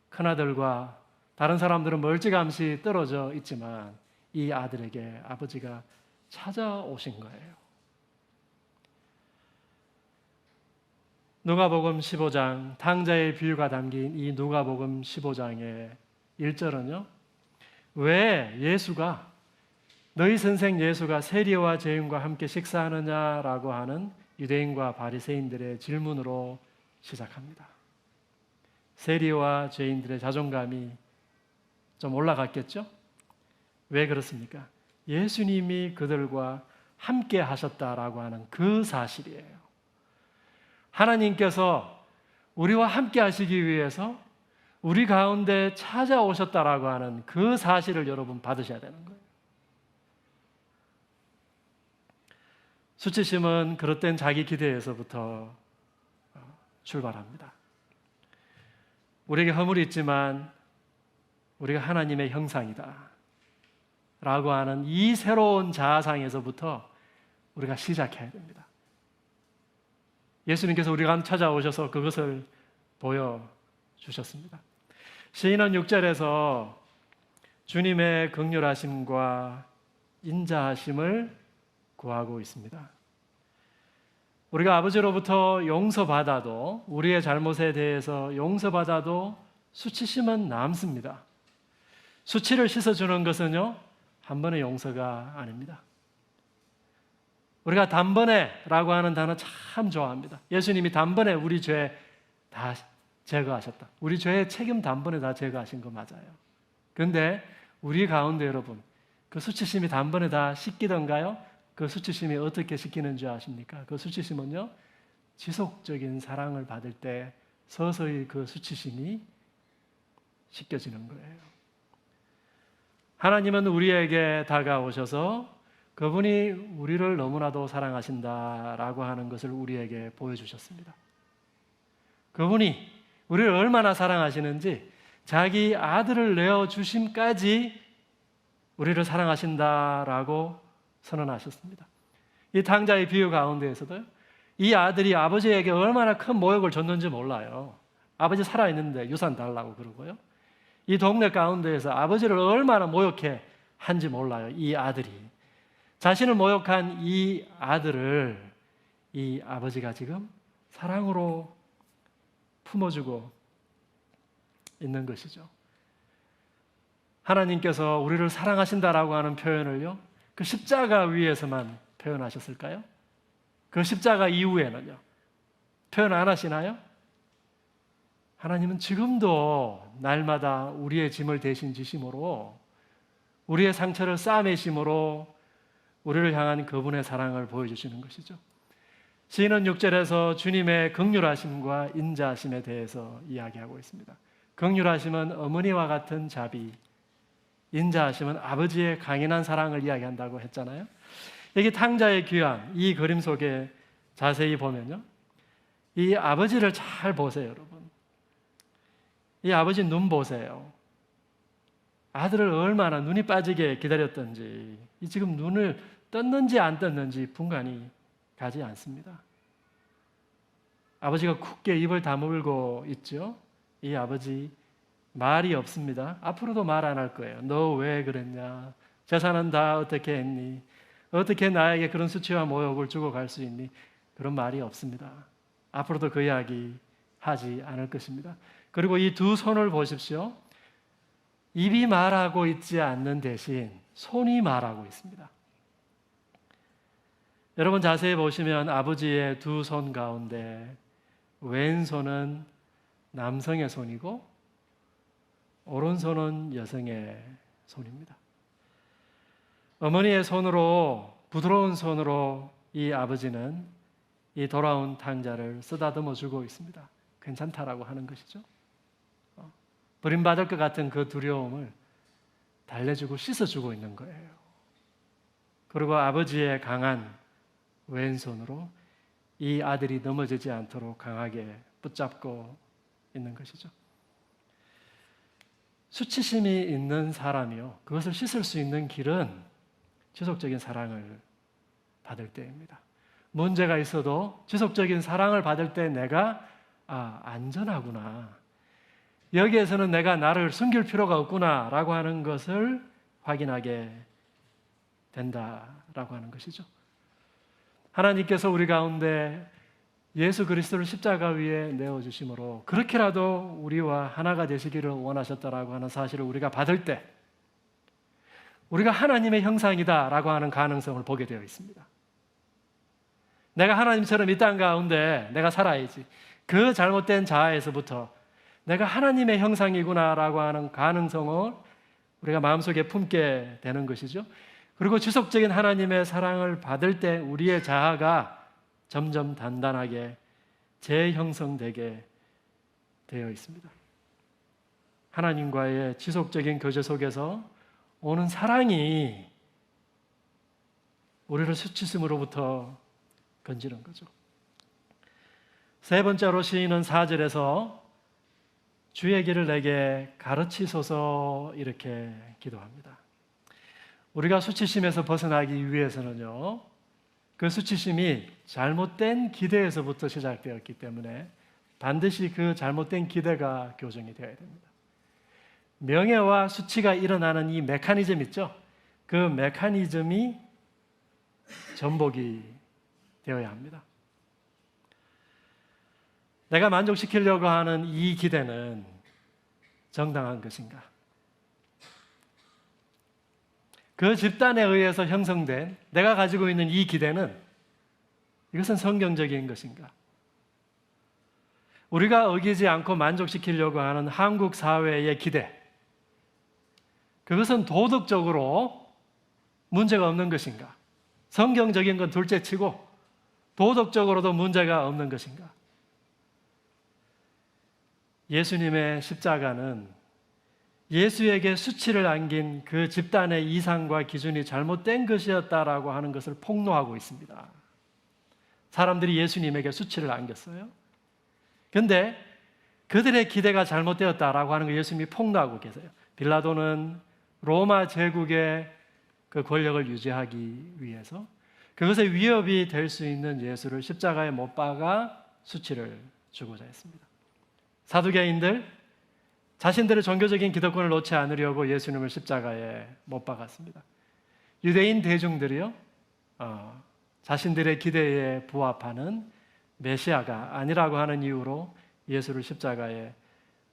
큰아들과 다른 사람들은 멀찌감치 떨어져 있지만 이 아들에게 아버지가 찾아오신 거예요. 누가복음 15장, 탕자의 비유가 담긴 이 누가복음 15장의 1절은요. 왜 예수가, 너희 선생 예수가 세리와 죄인과 함께 식사하느냐라고 하는 유대인과 바리새인들의 질문으로 시작합니다. 세리와 죄인들의 자존감이 좀 올라갔겠죠? 왜 그렇습니까? 예수님이 그들과 함께 하셨다라고 하는 그 사실이에요. 하나님께서 우리와 함께 하시기 위해서 우리 가운데 찾아오셨다라고 하는 그 사실을 여러분 받으셔야 되는 거예요. 수치심은 그릇된 자기 기대에서부터 출발합니다. 우리에게 허물이 있지만 우리가 하나님의 형상이다 라고 하는 이 새로운 자아상에서부터 우리가 시작해야 됩니다. 예수님께서 우리가 찾아오셔서 그것을 보여주셨습니다. 시인은 6절에서 주님의 긍휼하심과 인자하심을 구하고 있습니다. 우리가 아버지로부터 용서받아도, 우리의 잘못에 대해서 용서받아도 수치심은 남습니다. 수치를 씻어주는 것은요, 한 번의 용서가 아닙니다. 우리가 단번에라고 하는 단어 참 좋아합니다. 예수님이 단번에 우리 죄 다 제거하셨다. 우리 죄의 책임 단번에 다 제거하신 거 맞아요. 그런데 우리 가운데 여러분, 그 수치심이 단번에 다 씻기던가요? 그 수치심이 어떻게 씻기는 줄 아십니까? 그 수치심은요, 지속적인 사랑을 받을 때 서서히 그 수치심이 씻겨지는 거예요. 하나님은 우리에게 다가오셔서 그분이 우리를 너무나도 사랑하신다라고 하는 것을 우리에게 보여주셨습니다. 그분이 우리를 얼마나 사랑하시는지 자기 아들을 내어주심까지 우리를 사랑하신다라고 선언하셨습니다. 이 탕자의 비유 가운데에서도요, 이 아들이 아버지에게 얼마나 큰 모욕을 줬는지 몰라요. 아버지 살아있는데 유산 달라고 그러고요. 이 동네 가운데에서 아버지를 얼마나 모욕해 한지 몰라요. 이 아들이. 자신을 모욕한 이 아들을 이 아버지가 지금 사랑으로 품어주고 있는 것이죠. 하나님께서 우리를 사랑하신다라고 하는 표현을요, 그 십자가 위에서만 표현하셨을까요? 그 십자가 이후에는요, 표현 안 하시나요? 하나님은 지금도 날마다 우리의 짐을 대신 지심으로, 우리의 상처를 싸매심으로 우리를 향한 그분의 사랑을 보여주시는 것이죠. 시인은 6절에서 주님의 긍휼하심과 인자하심에 대해서 이야기하고 있습니다. 긍휼하심은 어머니와 같은 자비, 인자하심은 아버지의 강인한 사랑을 이야기한다고 했잖아요. 여기 탕자의 귀환, 이 그림 속에 자세히 보면요, 이 아버지를 잘 보세요, 여러분. 이 아버지 눈 보세요. 아들을 얼마나 눈이 빠지게 기다렸던지, 이 지금 눈을 떴는지 안 떴는지 분간이 가지 않습니다. 아버지가 굳게 입을 다물고 있죠. 이 아버지 말이 없습니다. 앞으로도 말 안 할 거예요. 너 왜 그랬냐? 재산은 다 어떻게 했니? 어떻게 나에게 그런 수치와 모욕을 주고 갈 수 있니? 그런 말이 없습니다. 앞으로도 그 이야기 하지 않을 것입니다. 그리고 이 두 손을 보십시오. 입이 말하고 있지 않는 대신 손이 말하고 있습니다. 여러분 자세히 보시면 아버지의 두 손 가운데 왼손은 남성의 손이고 오른손은 여성의 손입니다. 어머니의 손으로, 부드러운 손으로 이 아버지는 이 돌아온 탕자를 쓰다듬어 주고 있습니다. 괜찮다라고 하는 것이죠. 버림받을 것 같은 그 두려움을 달래주고 씻어주고 있는 거예요. 그리고 아버지의 강한 왼손으로 이 아들이 넘어지지 않도록 강하게 붙잡고 있는 것이죠. 수치심이 있는 사람이요, 그것을 씻을 수 있는 길은 지속적인 사랑을 받을 때입니다. 문제가 있어도 지속적인 사랑을 받을 때 내가 안전하구나. 여기에서는 내가 나를 숨길 필요가 없구나 라고 하는 것을 확인하게 된다라고 하는 것이죠. 하나님께서 우리 가운데 예수 그리스도를 십자가 위에 내어주심으로 그렇게라도 우리와 하나가 되시기를 원하셨다라고 하는 사실을 우리가 받을 때 우리가 하나님의 형상이다라고 하는 가능성을 보게 되어 있습니다. 내가 하나님처럼 이 땅 가운데 내가 살아야지. 그 잘못된 자아에서부터 내가 하나님의 형상이구나라고 하는 가능성을 우리가 마음속에 품게 되는 것이죠. 그리고 지속적인 하나님의 사랑을 받을 때 우리의 자아가 점점 단단하게 재형성되게 되어 있습니다. 하나님과의 지속적인 교제 속에서 오는 사랑이 우리를 수치심으로부터 건지는 거죠. 세 번째로 시인은 4절에서 주의 길을 내게 가르치소서 이렇게 기도합니다. 우리가 수치심에서 벗어나기 위해서는요, 그 수치심이 잘못된 기대에서부터 시작되었기 때문에 반드시 그 잘못된 기대가 교정이 되어야 됩니다. 명예와 수치가 일어나는 이 메커니즘 있죠? 그 메커니즘이 전복이 되어야 합니다. 내가 만족시키려고 하는 이 기대는 정당한 것인가? 그 집단에 의해서 형성된 내가 가지고 있는 이 기대는 이것은 성경적인 것인가? 우리가 어기지 않고 만족시키려고 하는 한국 사회의 기대, 그것은 도덕적으로 문제가 없는 것인가? 성경적인 건 둘째치고 도덕적으로도 문제가 없는 것인가? 예수님의 십자가는 예수에게 수치를 안긴 그 집단의 이상과 기준이 잘못된 것이었다라고 하는 것을 폭로하고 있습니다. 사람들이 예수님에게 수치를 안겼어요. 그런데 그들의 기대가 잘못되었다라고 하는 걸 예수님이 폭로하고 계세요. 빌라도는 로마 제국의 그 권력을 유지하기 위해서 그것의 위협이 될 수 있는 예수를 십자가에 못 박아 수치를 주고자 했습니다. 사두개인들 자신들의 종교적인 기득권을 놓지 않으려고 예수님을 십자가에 못 박았습니다. 유대인 대중들이요, 자신들의 기대에 부합하는 메시아가 아니라고 하는 이유로 예수를 십자가에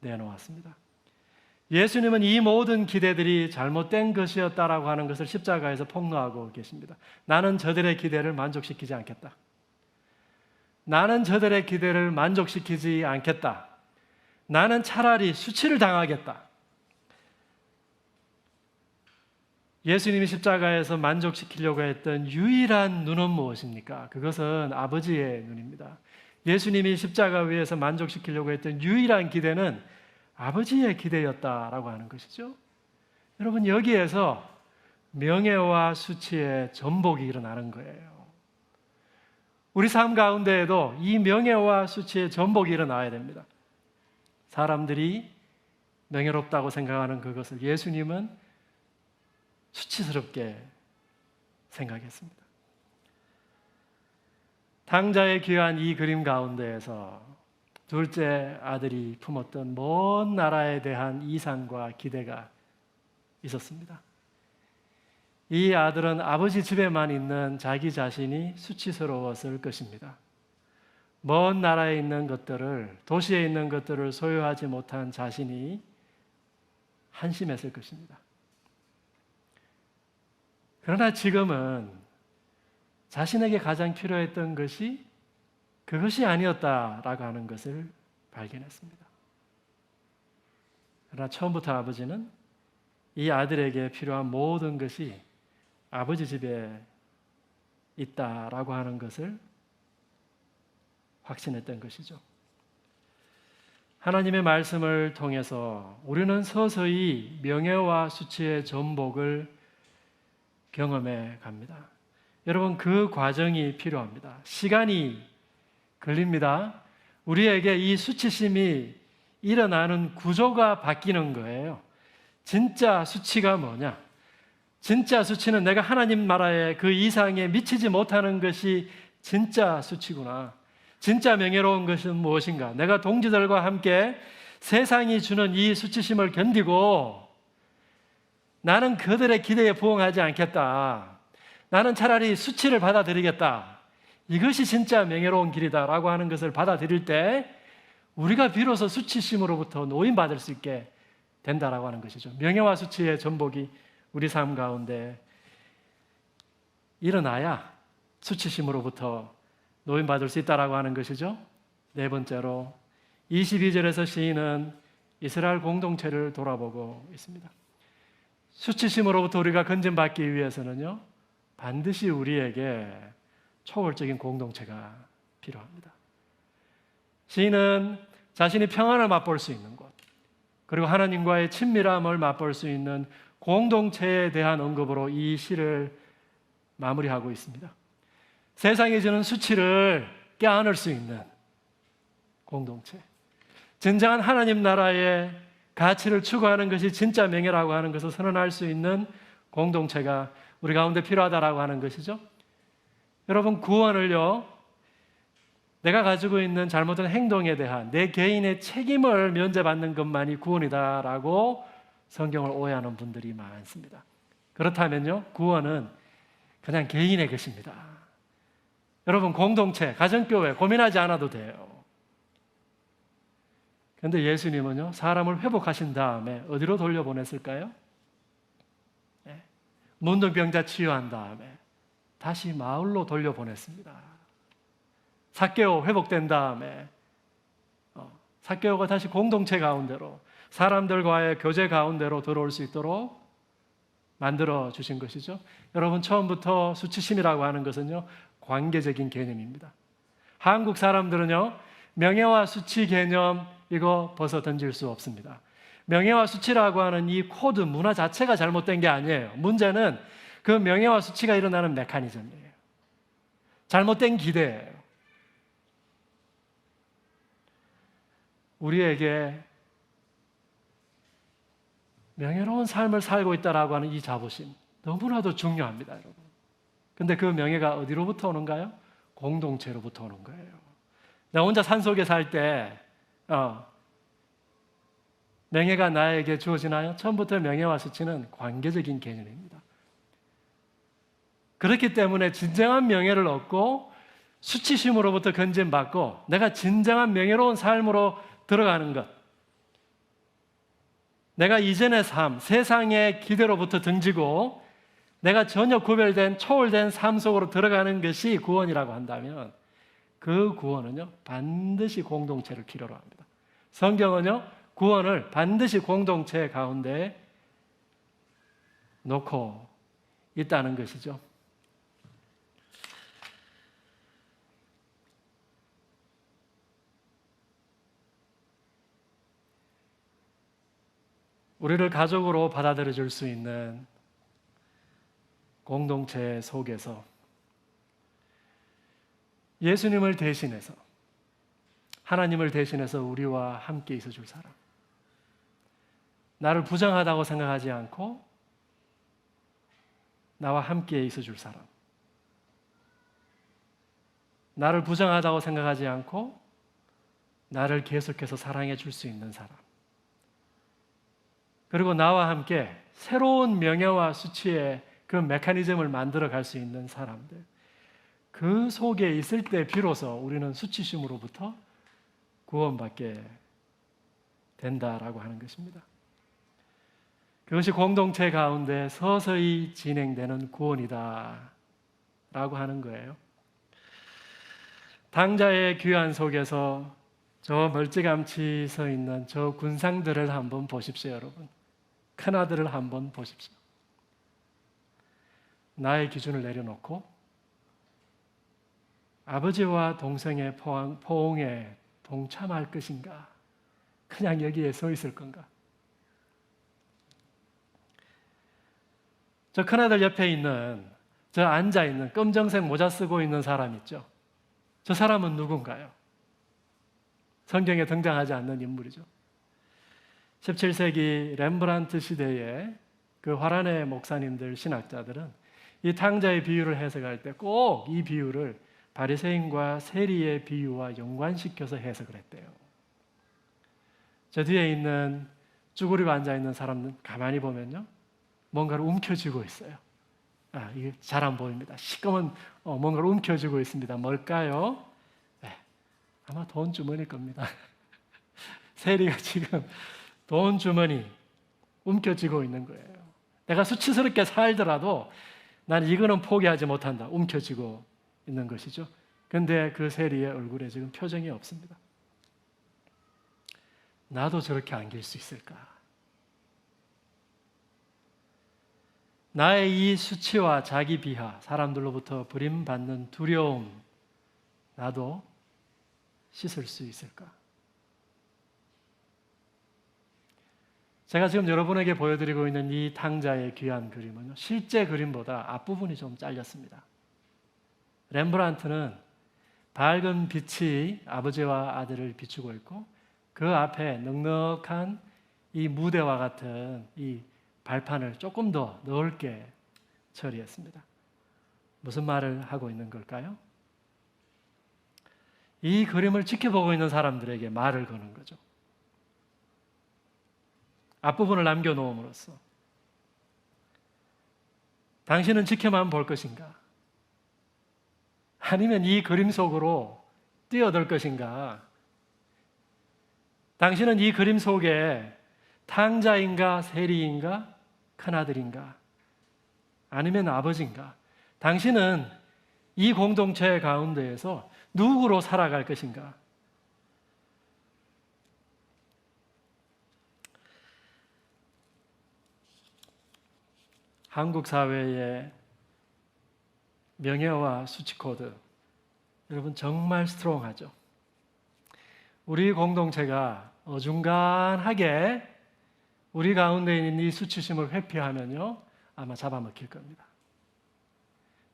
내놓았습니다. 예수님은 이 모든 기대들이 잘못된 것이었다라고 하는 것을 십자가에서 폭로하고 계십니다. 나는 저들의 기대를 만족시키지 않겠다. 나는 저들의 기대를 만족시키지 않겠다. 나는 차라리 수치를 당하겠다. 예수님이 십자가에서 만족시키려고 했던 유일한 눈은 무엇입니까? 그것은 아버지의 눈입니다. 예수님이 십자가 위에서 만족시키려고 했던 유일한 기대는 아버지의 기대였다라고 하는 것이죠. 여러분, 여기에서 명예와 수치의 전복이 일어나는 거예요. 우리 삶 가운데에도 이 명예와 수치의 전복이 일어나야 됩니다. 사람들이 명예롭다고 생각하는 그것을 예수님은 수치스럽게 생각했습니다. 당자의 귀한 이 그림 가운데에서 둘째 아들이 품었던 먼 나라에 대한 이상과 기대가 있었습니다. 이 아들은 아버지 집에만 있는 자기 자신이 수치스러웠을 것입니다. 먼 나라에 있는 것들을, 도시에 있는 것들을 소유하지 못한 자신이 한심했을 것입니다. 그러나 지금은 자신에게 가장 필요했던 것이 그것이 아니었다라고 하는 것을 발견했습니다. 그러나 처음부터 아버지는 이 아들에게 필요한 모든 것이 아버지 집에 있다라고 하는 것을 확신했던 것이죠. 하나님의 말씀을 통해서 우리는 서서히 명예와 수치의 전복을 경험해 갑니다. 여러분, 그 과정이 필요합니다. 시간이 걸립니다. 우리에게 이 수치심이 일어나는 구조가 바뀌는 거예요. 진짜 수치가 뭐냐? 진짜 수치는 내가 하나님 나라의 그 이상에 미치지 못하는 것이 진짜 수치구나. 진짜 명예로운 것은 무엇인가? 내가 동지들과 함께 세상이 주는 이 수치심을 견디고 나는 그들의 기대에 부응하지 않겠다. 나는 차라리 수치를 받아들이겠다. 이것이 진짜 명예로운 길이다라고 하는 것을 받아들일 때 우리가 비로소 수치심으로부터 노인받을 수 있게 된다라고 하는 것이죠. 명예와 수치의 전복이 우리 삶 가운데 일어나야 수치심으로부터 노인받을 수 있다라고 하는 것이죠. 네 번째로 22절에서 시인은 이스라엘 공동체를 돌아보고 있습니다. 수치심으로부터 우리가 건진받기 위해서는요, 반드시 우리에게 초월적인 공동체가 필요합니다. 시인은 자신이 평안을 맛볼 수 있는 곳, 그리고 하나님과의 친밀함을 맛볼 수 있는 공동체에 대한 언급으로 이 시를 마무리하고 있습니다. 세상이 주는 수치를 껴안을 수 있는 공동체, 진정한 하나님 나라의 가치를 추구하는 것이 진짜 명예라고 하는 것을 선언할 수 있는 공동체가 우리 가운데 필요하다라고 하는 것이죠. 여러분, 구원을요, 내가 가지고 있는 잘못된 행동에 대한 내 개인의 책임을 면제받는 것만이 구원이다라고 성경을 오해하는 분들이 많습니다. 그렇다면요, 구원은 그냥 개인의 것입니다. 여러분, 공동체, 가정교회 고민하지 않아도 돼요. 그런데 예수님은요, 사람을 회복하신 다음에 어디로 돌려보냈을까요? 네. 문둥병자 치유한 다음에 다시 마을로 돌려보냈습니다. 삭개오 회복된 다음에 삭개오가 다시 공동체 가운데로, 사람들과의 교제 가운데로 들어올 수 있도록 만들어 주신 것이죠. 여러분, 처음부터 수치심이라고 하는 것은요, 관계적인 개념입니다. 한국 사람들은요, 명예와 수치 개념 이거 벗어 던질 수 없습니다. 명예와 수치라고 하는 이 코드 문화 자체가 잘못된 게 아니에요. 문제는 그 명예와 수치가 일어나는 메커니즘이에요. 잘못된 기대예요. 우리에게 명예로운 삶을 살고 있다라고 하는 이 자부심 너무나도 중요합니다, 여러분. 근데 그 명예가 어디로부터 오는가요? 공동체로부터 오는 거예요. 나 혼자 산속에 살 때 명예가 나에게 주어지나요? 처음부터 명예와 수치는 관계적인 개념입니다. 그렇기 때문에 진정한 명예를 얻고 수치심으로부터 건진받고 내가 진정한 명예로운 삶으로 들어가는 것, 내가 이전의 삶, 세상의 기대로부터 등지고 내가 전혀 구별된 초월된 삶 속으로 들어가는 것이 구원이라고 한다면 그 구원은요, 반드시 공동체를 필요로 합니다. 성경은요, 구원을 반드시 공동체 가운데 놓고 있다는 것이죠. 우리를 가족으로 받아들여 줄 수 있는 공동체 속에서 예수님을 대신해서, 하나님을 대신해서 우리와 함께 있어 줄 사람, 나를 부정하다고 생각하지 않고 나와 함께 있어 줄 사람, 나를 부정하다고 생각하지 않고 나를 계속해서 사랑해 줄 수 있는 사람, 그리고 나와 함께 새로운 명예와 수치의 그 메커니즘을 만들어 갈 수 있는 사람들, 그 속에 있을 때 비로소 우리는 수치심으로부터 구원받게 된다라고 하는 것입니다. 그것이 공동체 가운데 서서히 진행되는 구원이다 라고 하는 거예요. 당자의 귀환 속에서 저 멀찌감치 서 있는 저 군상들을 한번 보십시오, 여러분. 큰아들을 한번 보십시오. 나의 기준을 내려놓고 아버지와 동생의 포옹에 동참할 것인가? 그냥 여기에 서 있을 건가? 저 큰아들 옆에 있는, 저 앉아있는 검정색 모자 쓰고 있는 사람 있죠? 저 사람은 누군가요? 성경에 등장하지 않는 인물이죠. 17세기 렘브란트 시대에 그 화란의 목사님들, 신학자들은 이 탕자의 비유를 해석할 때 꼭 이 비유를 바리새인과 세리의 비유와 연관시켜서 해석을 했대요. 저 뒤에 있는 쭈그리고 앉아 있는 사람은 가만히 보면요, 뭔가를 움켜쥐고 있어요. 이게 잘 안 보입니다. 시꺼먼 뭔가를 움켜쥐고 있습니다. 뭘까요? 네, 아마 돈 주머니일 겁니다. 세리가 지금 돈 주머니 움켜쥐고 있는 거예요. 내가 수치스럽게 살더라도 난 이거는 포기하지 못한다. 움켜쥐고 있는 것이죠. 그런데 그 세리의 얼굴에 지금 표정이 없습니다. 나도 저렇게 안길 수 있을까? 나의 이 수치와 자기 비하, 사람들로부터 버림받는 두려움, 나도 씻을 수 있을까? 제가 지금 여러분에게 보여드리고 있는 이 탕자의 귀한 그림은요, 실제 그림보다 앞부분이 좀 잘렸습니다. 렘브란트는 밝은 빛이 아버지와 아들을 비추고 있고 그 앞에 넉넉한 이 무대와 같은 이 발판을 조금 더 넓게 처리했습니다. 무슨 말을 하고 있는 걸까요? 이 그림을 지켜보고 있는 사람들에게 말을 거는 거죠. 앞부분을 남겨놓음으로써 당신은 지켜만 볼 것인가? 아니면 이 그림 속으로 뛰어들 것인가? 당신은 이 그림 속에 탕자인가 세리인가 큰아들인가 아니면 아버지인가? 당신은 이 공동체 가운데에서 누구로 살아갈 것인가? 한국 사회의 명예와 수치 코드, 여러분 정말 스트롱하죠. 우리 공동체가 어중간하게 우리 가운데 있는 이 수치심을 회피하면요, 아마 잡아먹힐 겁니다.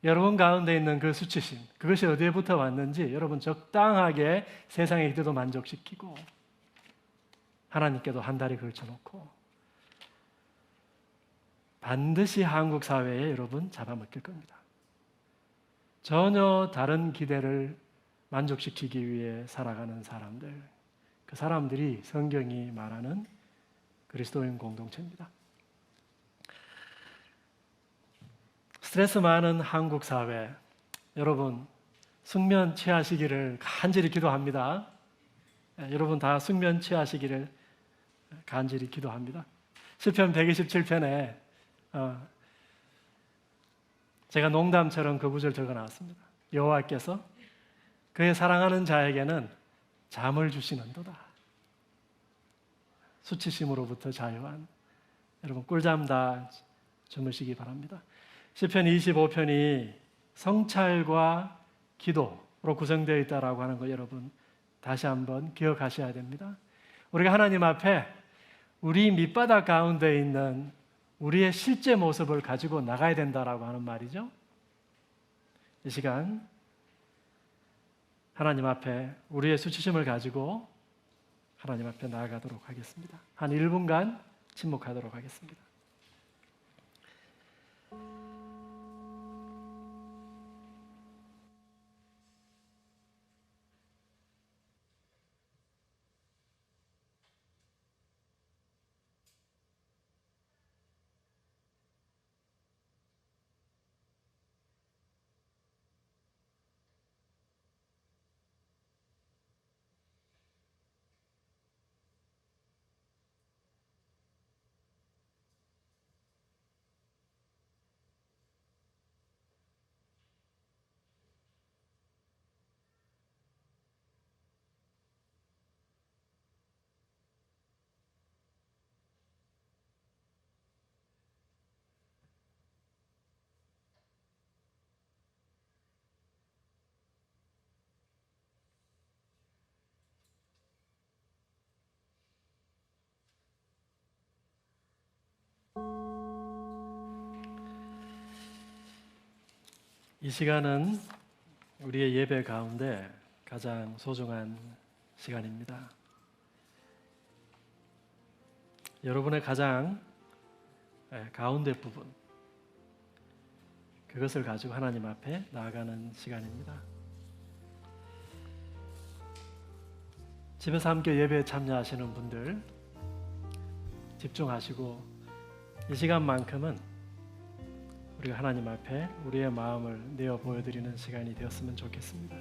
여러분 가운데 있는 그 수치심, 그것이 어디에부터 왔는지 여러분 적당하게 세상의 기대도 만족시키고 하나님께도 한 다리 걸쳐놓고 반드시 한국 사회에 여러분 잡아먹힐 겁니다. 전혀 다른 기대를 만족시키기 위해 살아가는 사람들, 그 사람들이 성경이 말하는 그리스도인 공동체입니다. 스트레스 많은 한국 사회, 여러분 숙면 취하시기를 간절히 기도합니다. 여러분 다 숙면 취하시기를 간절히 기도합니다. 시편 127편에 제가 농담처럼 그 구절 적어놨습니다. 여호와께서 그의 사랑하는 자에게는 잠을 주시는도다. 수치심으로부터 자유한 여러분 꿀잠 다 주무시기 바랍니다. 시편 25편이 성찰과 기도로 구성되어 있다라고 하는 거 여러분 다시 한번 기억하셔야 됩니다. 우리가 하나님 앞에 우리 밑바닥 가운데 있는 우리의 실제 모습을 가지고 나가야 된다라고 하는 말이죠. 이 시간 하나님 앞에 우리의 수치심을 가지고 하나님 앞에 나아가도록 하겠습니다. 한 1분간 침묵하도록 하겠습니다. 이 시간은 우리의 예배 가운데 가장 소중한 시간입니다. 여러분의 가장 가운데 부분, 그것을 가지고 하나님 앞에 나아가는 시간입니다. 집에서 함께 예배에 참여하시는 분들 집중하시고 이 시간만큼은 우리가 하나님 앞에 우리의 마음을 내어 보여드리는 시간이 되었으면 좋겠습니다.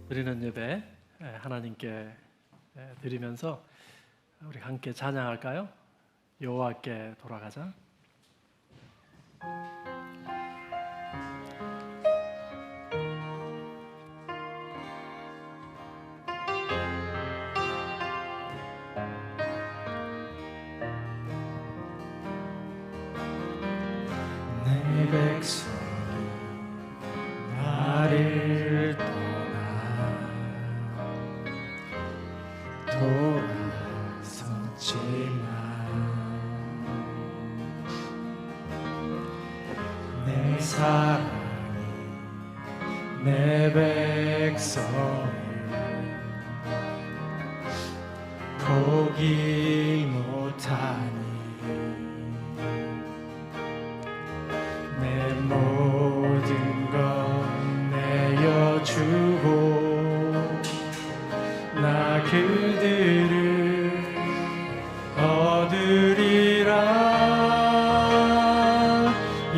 드리는 예배 하나님께 드리면서 우리 함께 찬양할까요? 여호와께 돌아가자. 내 백성이 나를 돌아섰지만 내 사랑이 내 백성을 포기 못하니 내 모든 것 내어주고 나 그들을 얻으리라.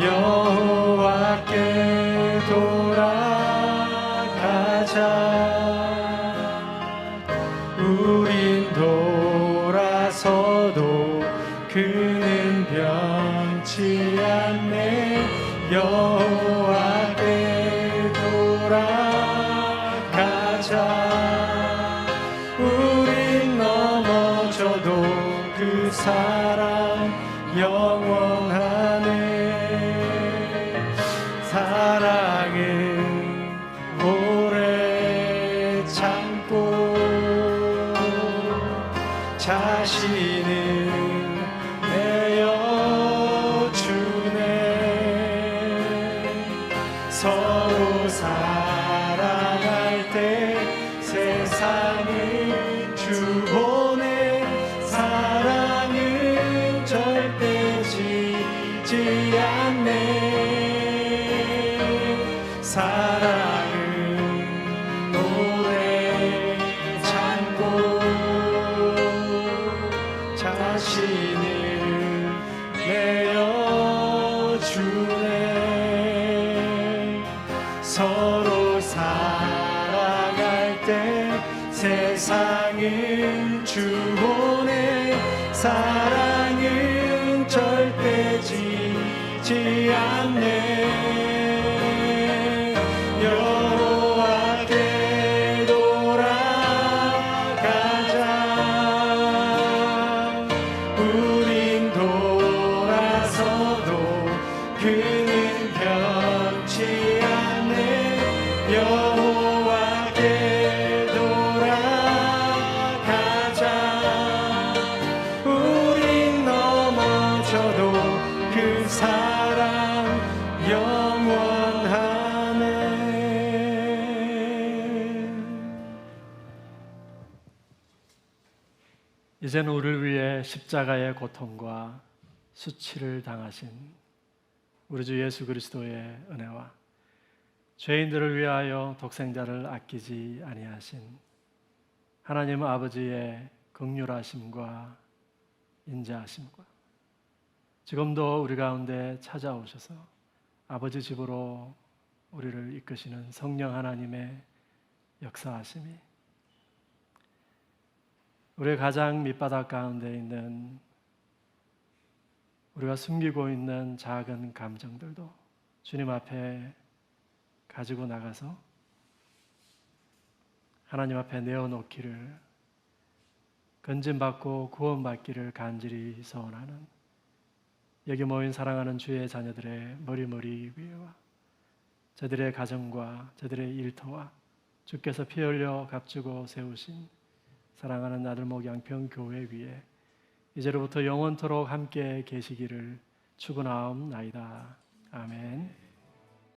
여호와께 돌아가자. 우린 돌아서도 그는 변치 않네. 여호와께 돌아가자. 우린 넘어져도 그 사랑 영원하네. 사랑은 오래 참고 자신은 내어주네. 서로 사랑할 때 세상을 주 보내. 사랑은 주보내 사랑은 절대 지지 않네 여호와께 돌아가자 우린 돌아서도 그는 변치 않네 여호와께 돌아가자 우린 넘어져도 그 사랑 영원하네. 이제는 우리를 위해 십자가의 고통과 수치를 당하신 우리 주 예수 그리스도의 은혜와 죄인들을 위하여 독생자를 아끼지 아니하신 하나님 아버지의 긍휼하심과 인자하심과 지금도 우리 가운데 찾아오셔서 아버지 집으로 우리를 이끄시는 성령 하나님의 역사하심이 우리의 가장 밑바닥 가운데 있는 우리가 숨기고 있는 작은 감정들도 주님 앞에 가지고 나가서 하나님 앞에 내어놓기를 건진받고 구원받기를 간절히 소원하는 여기 모인 사랑하는 주의 자녀들의 머리 위에와 저들의 가정과 저들의 일터와 주께서 피 흘려 값주고 세우신 사랑하는 나들목 양평 교회 위에 이제로부터 영원토록 함께 계시기를 축원하옵나이다. 아멘.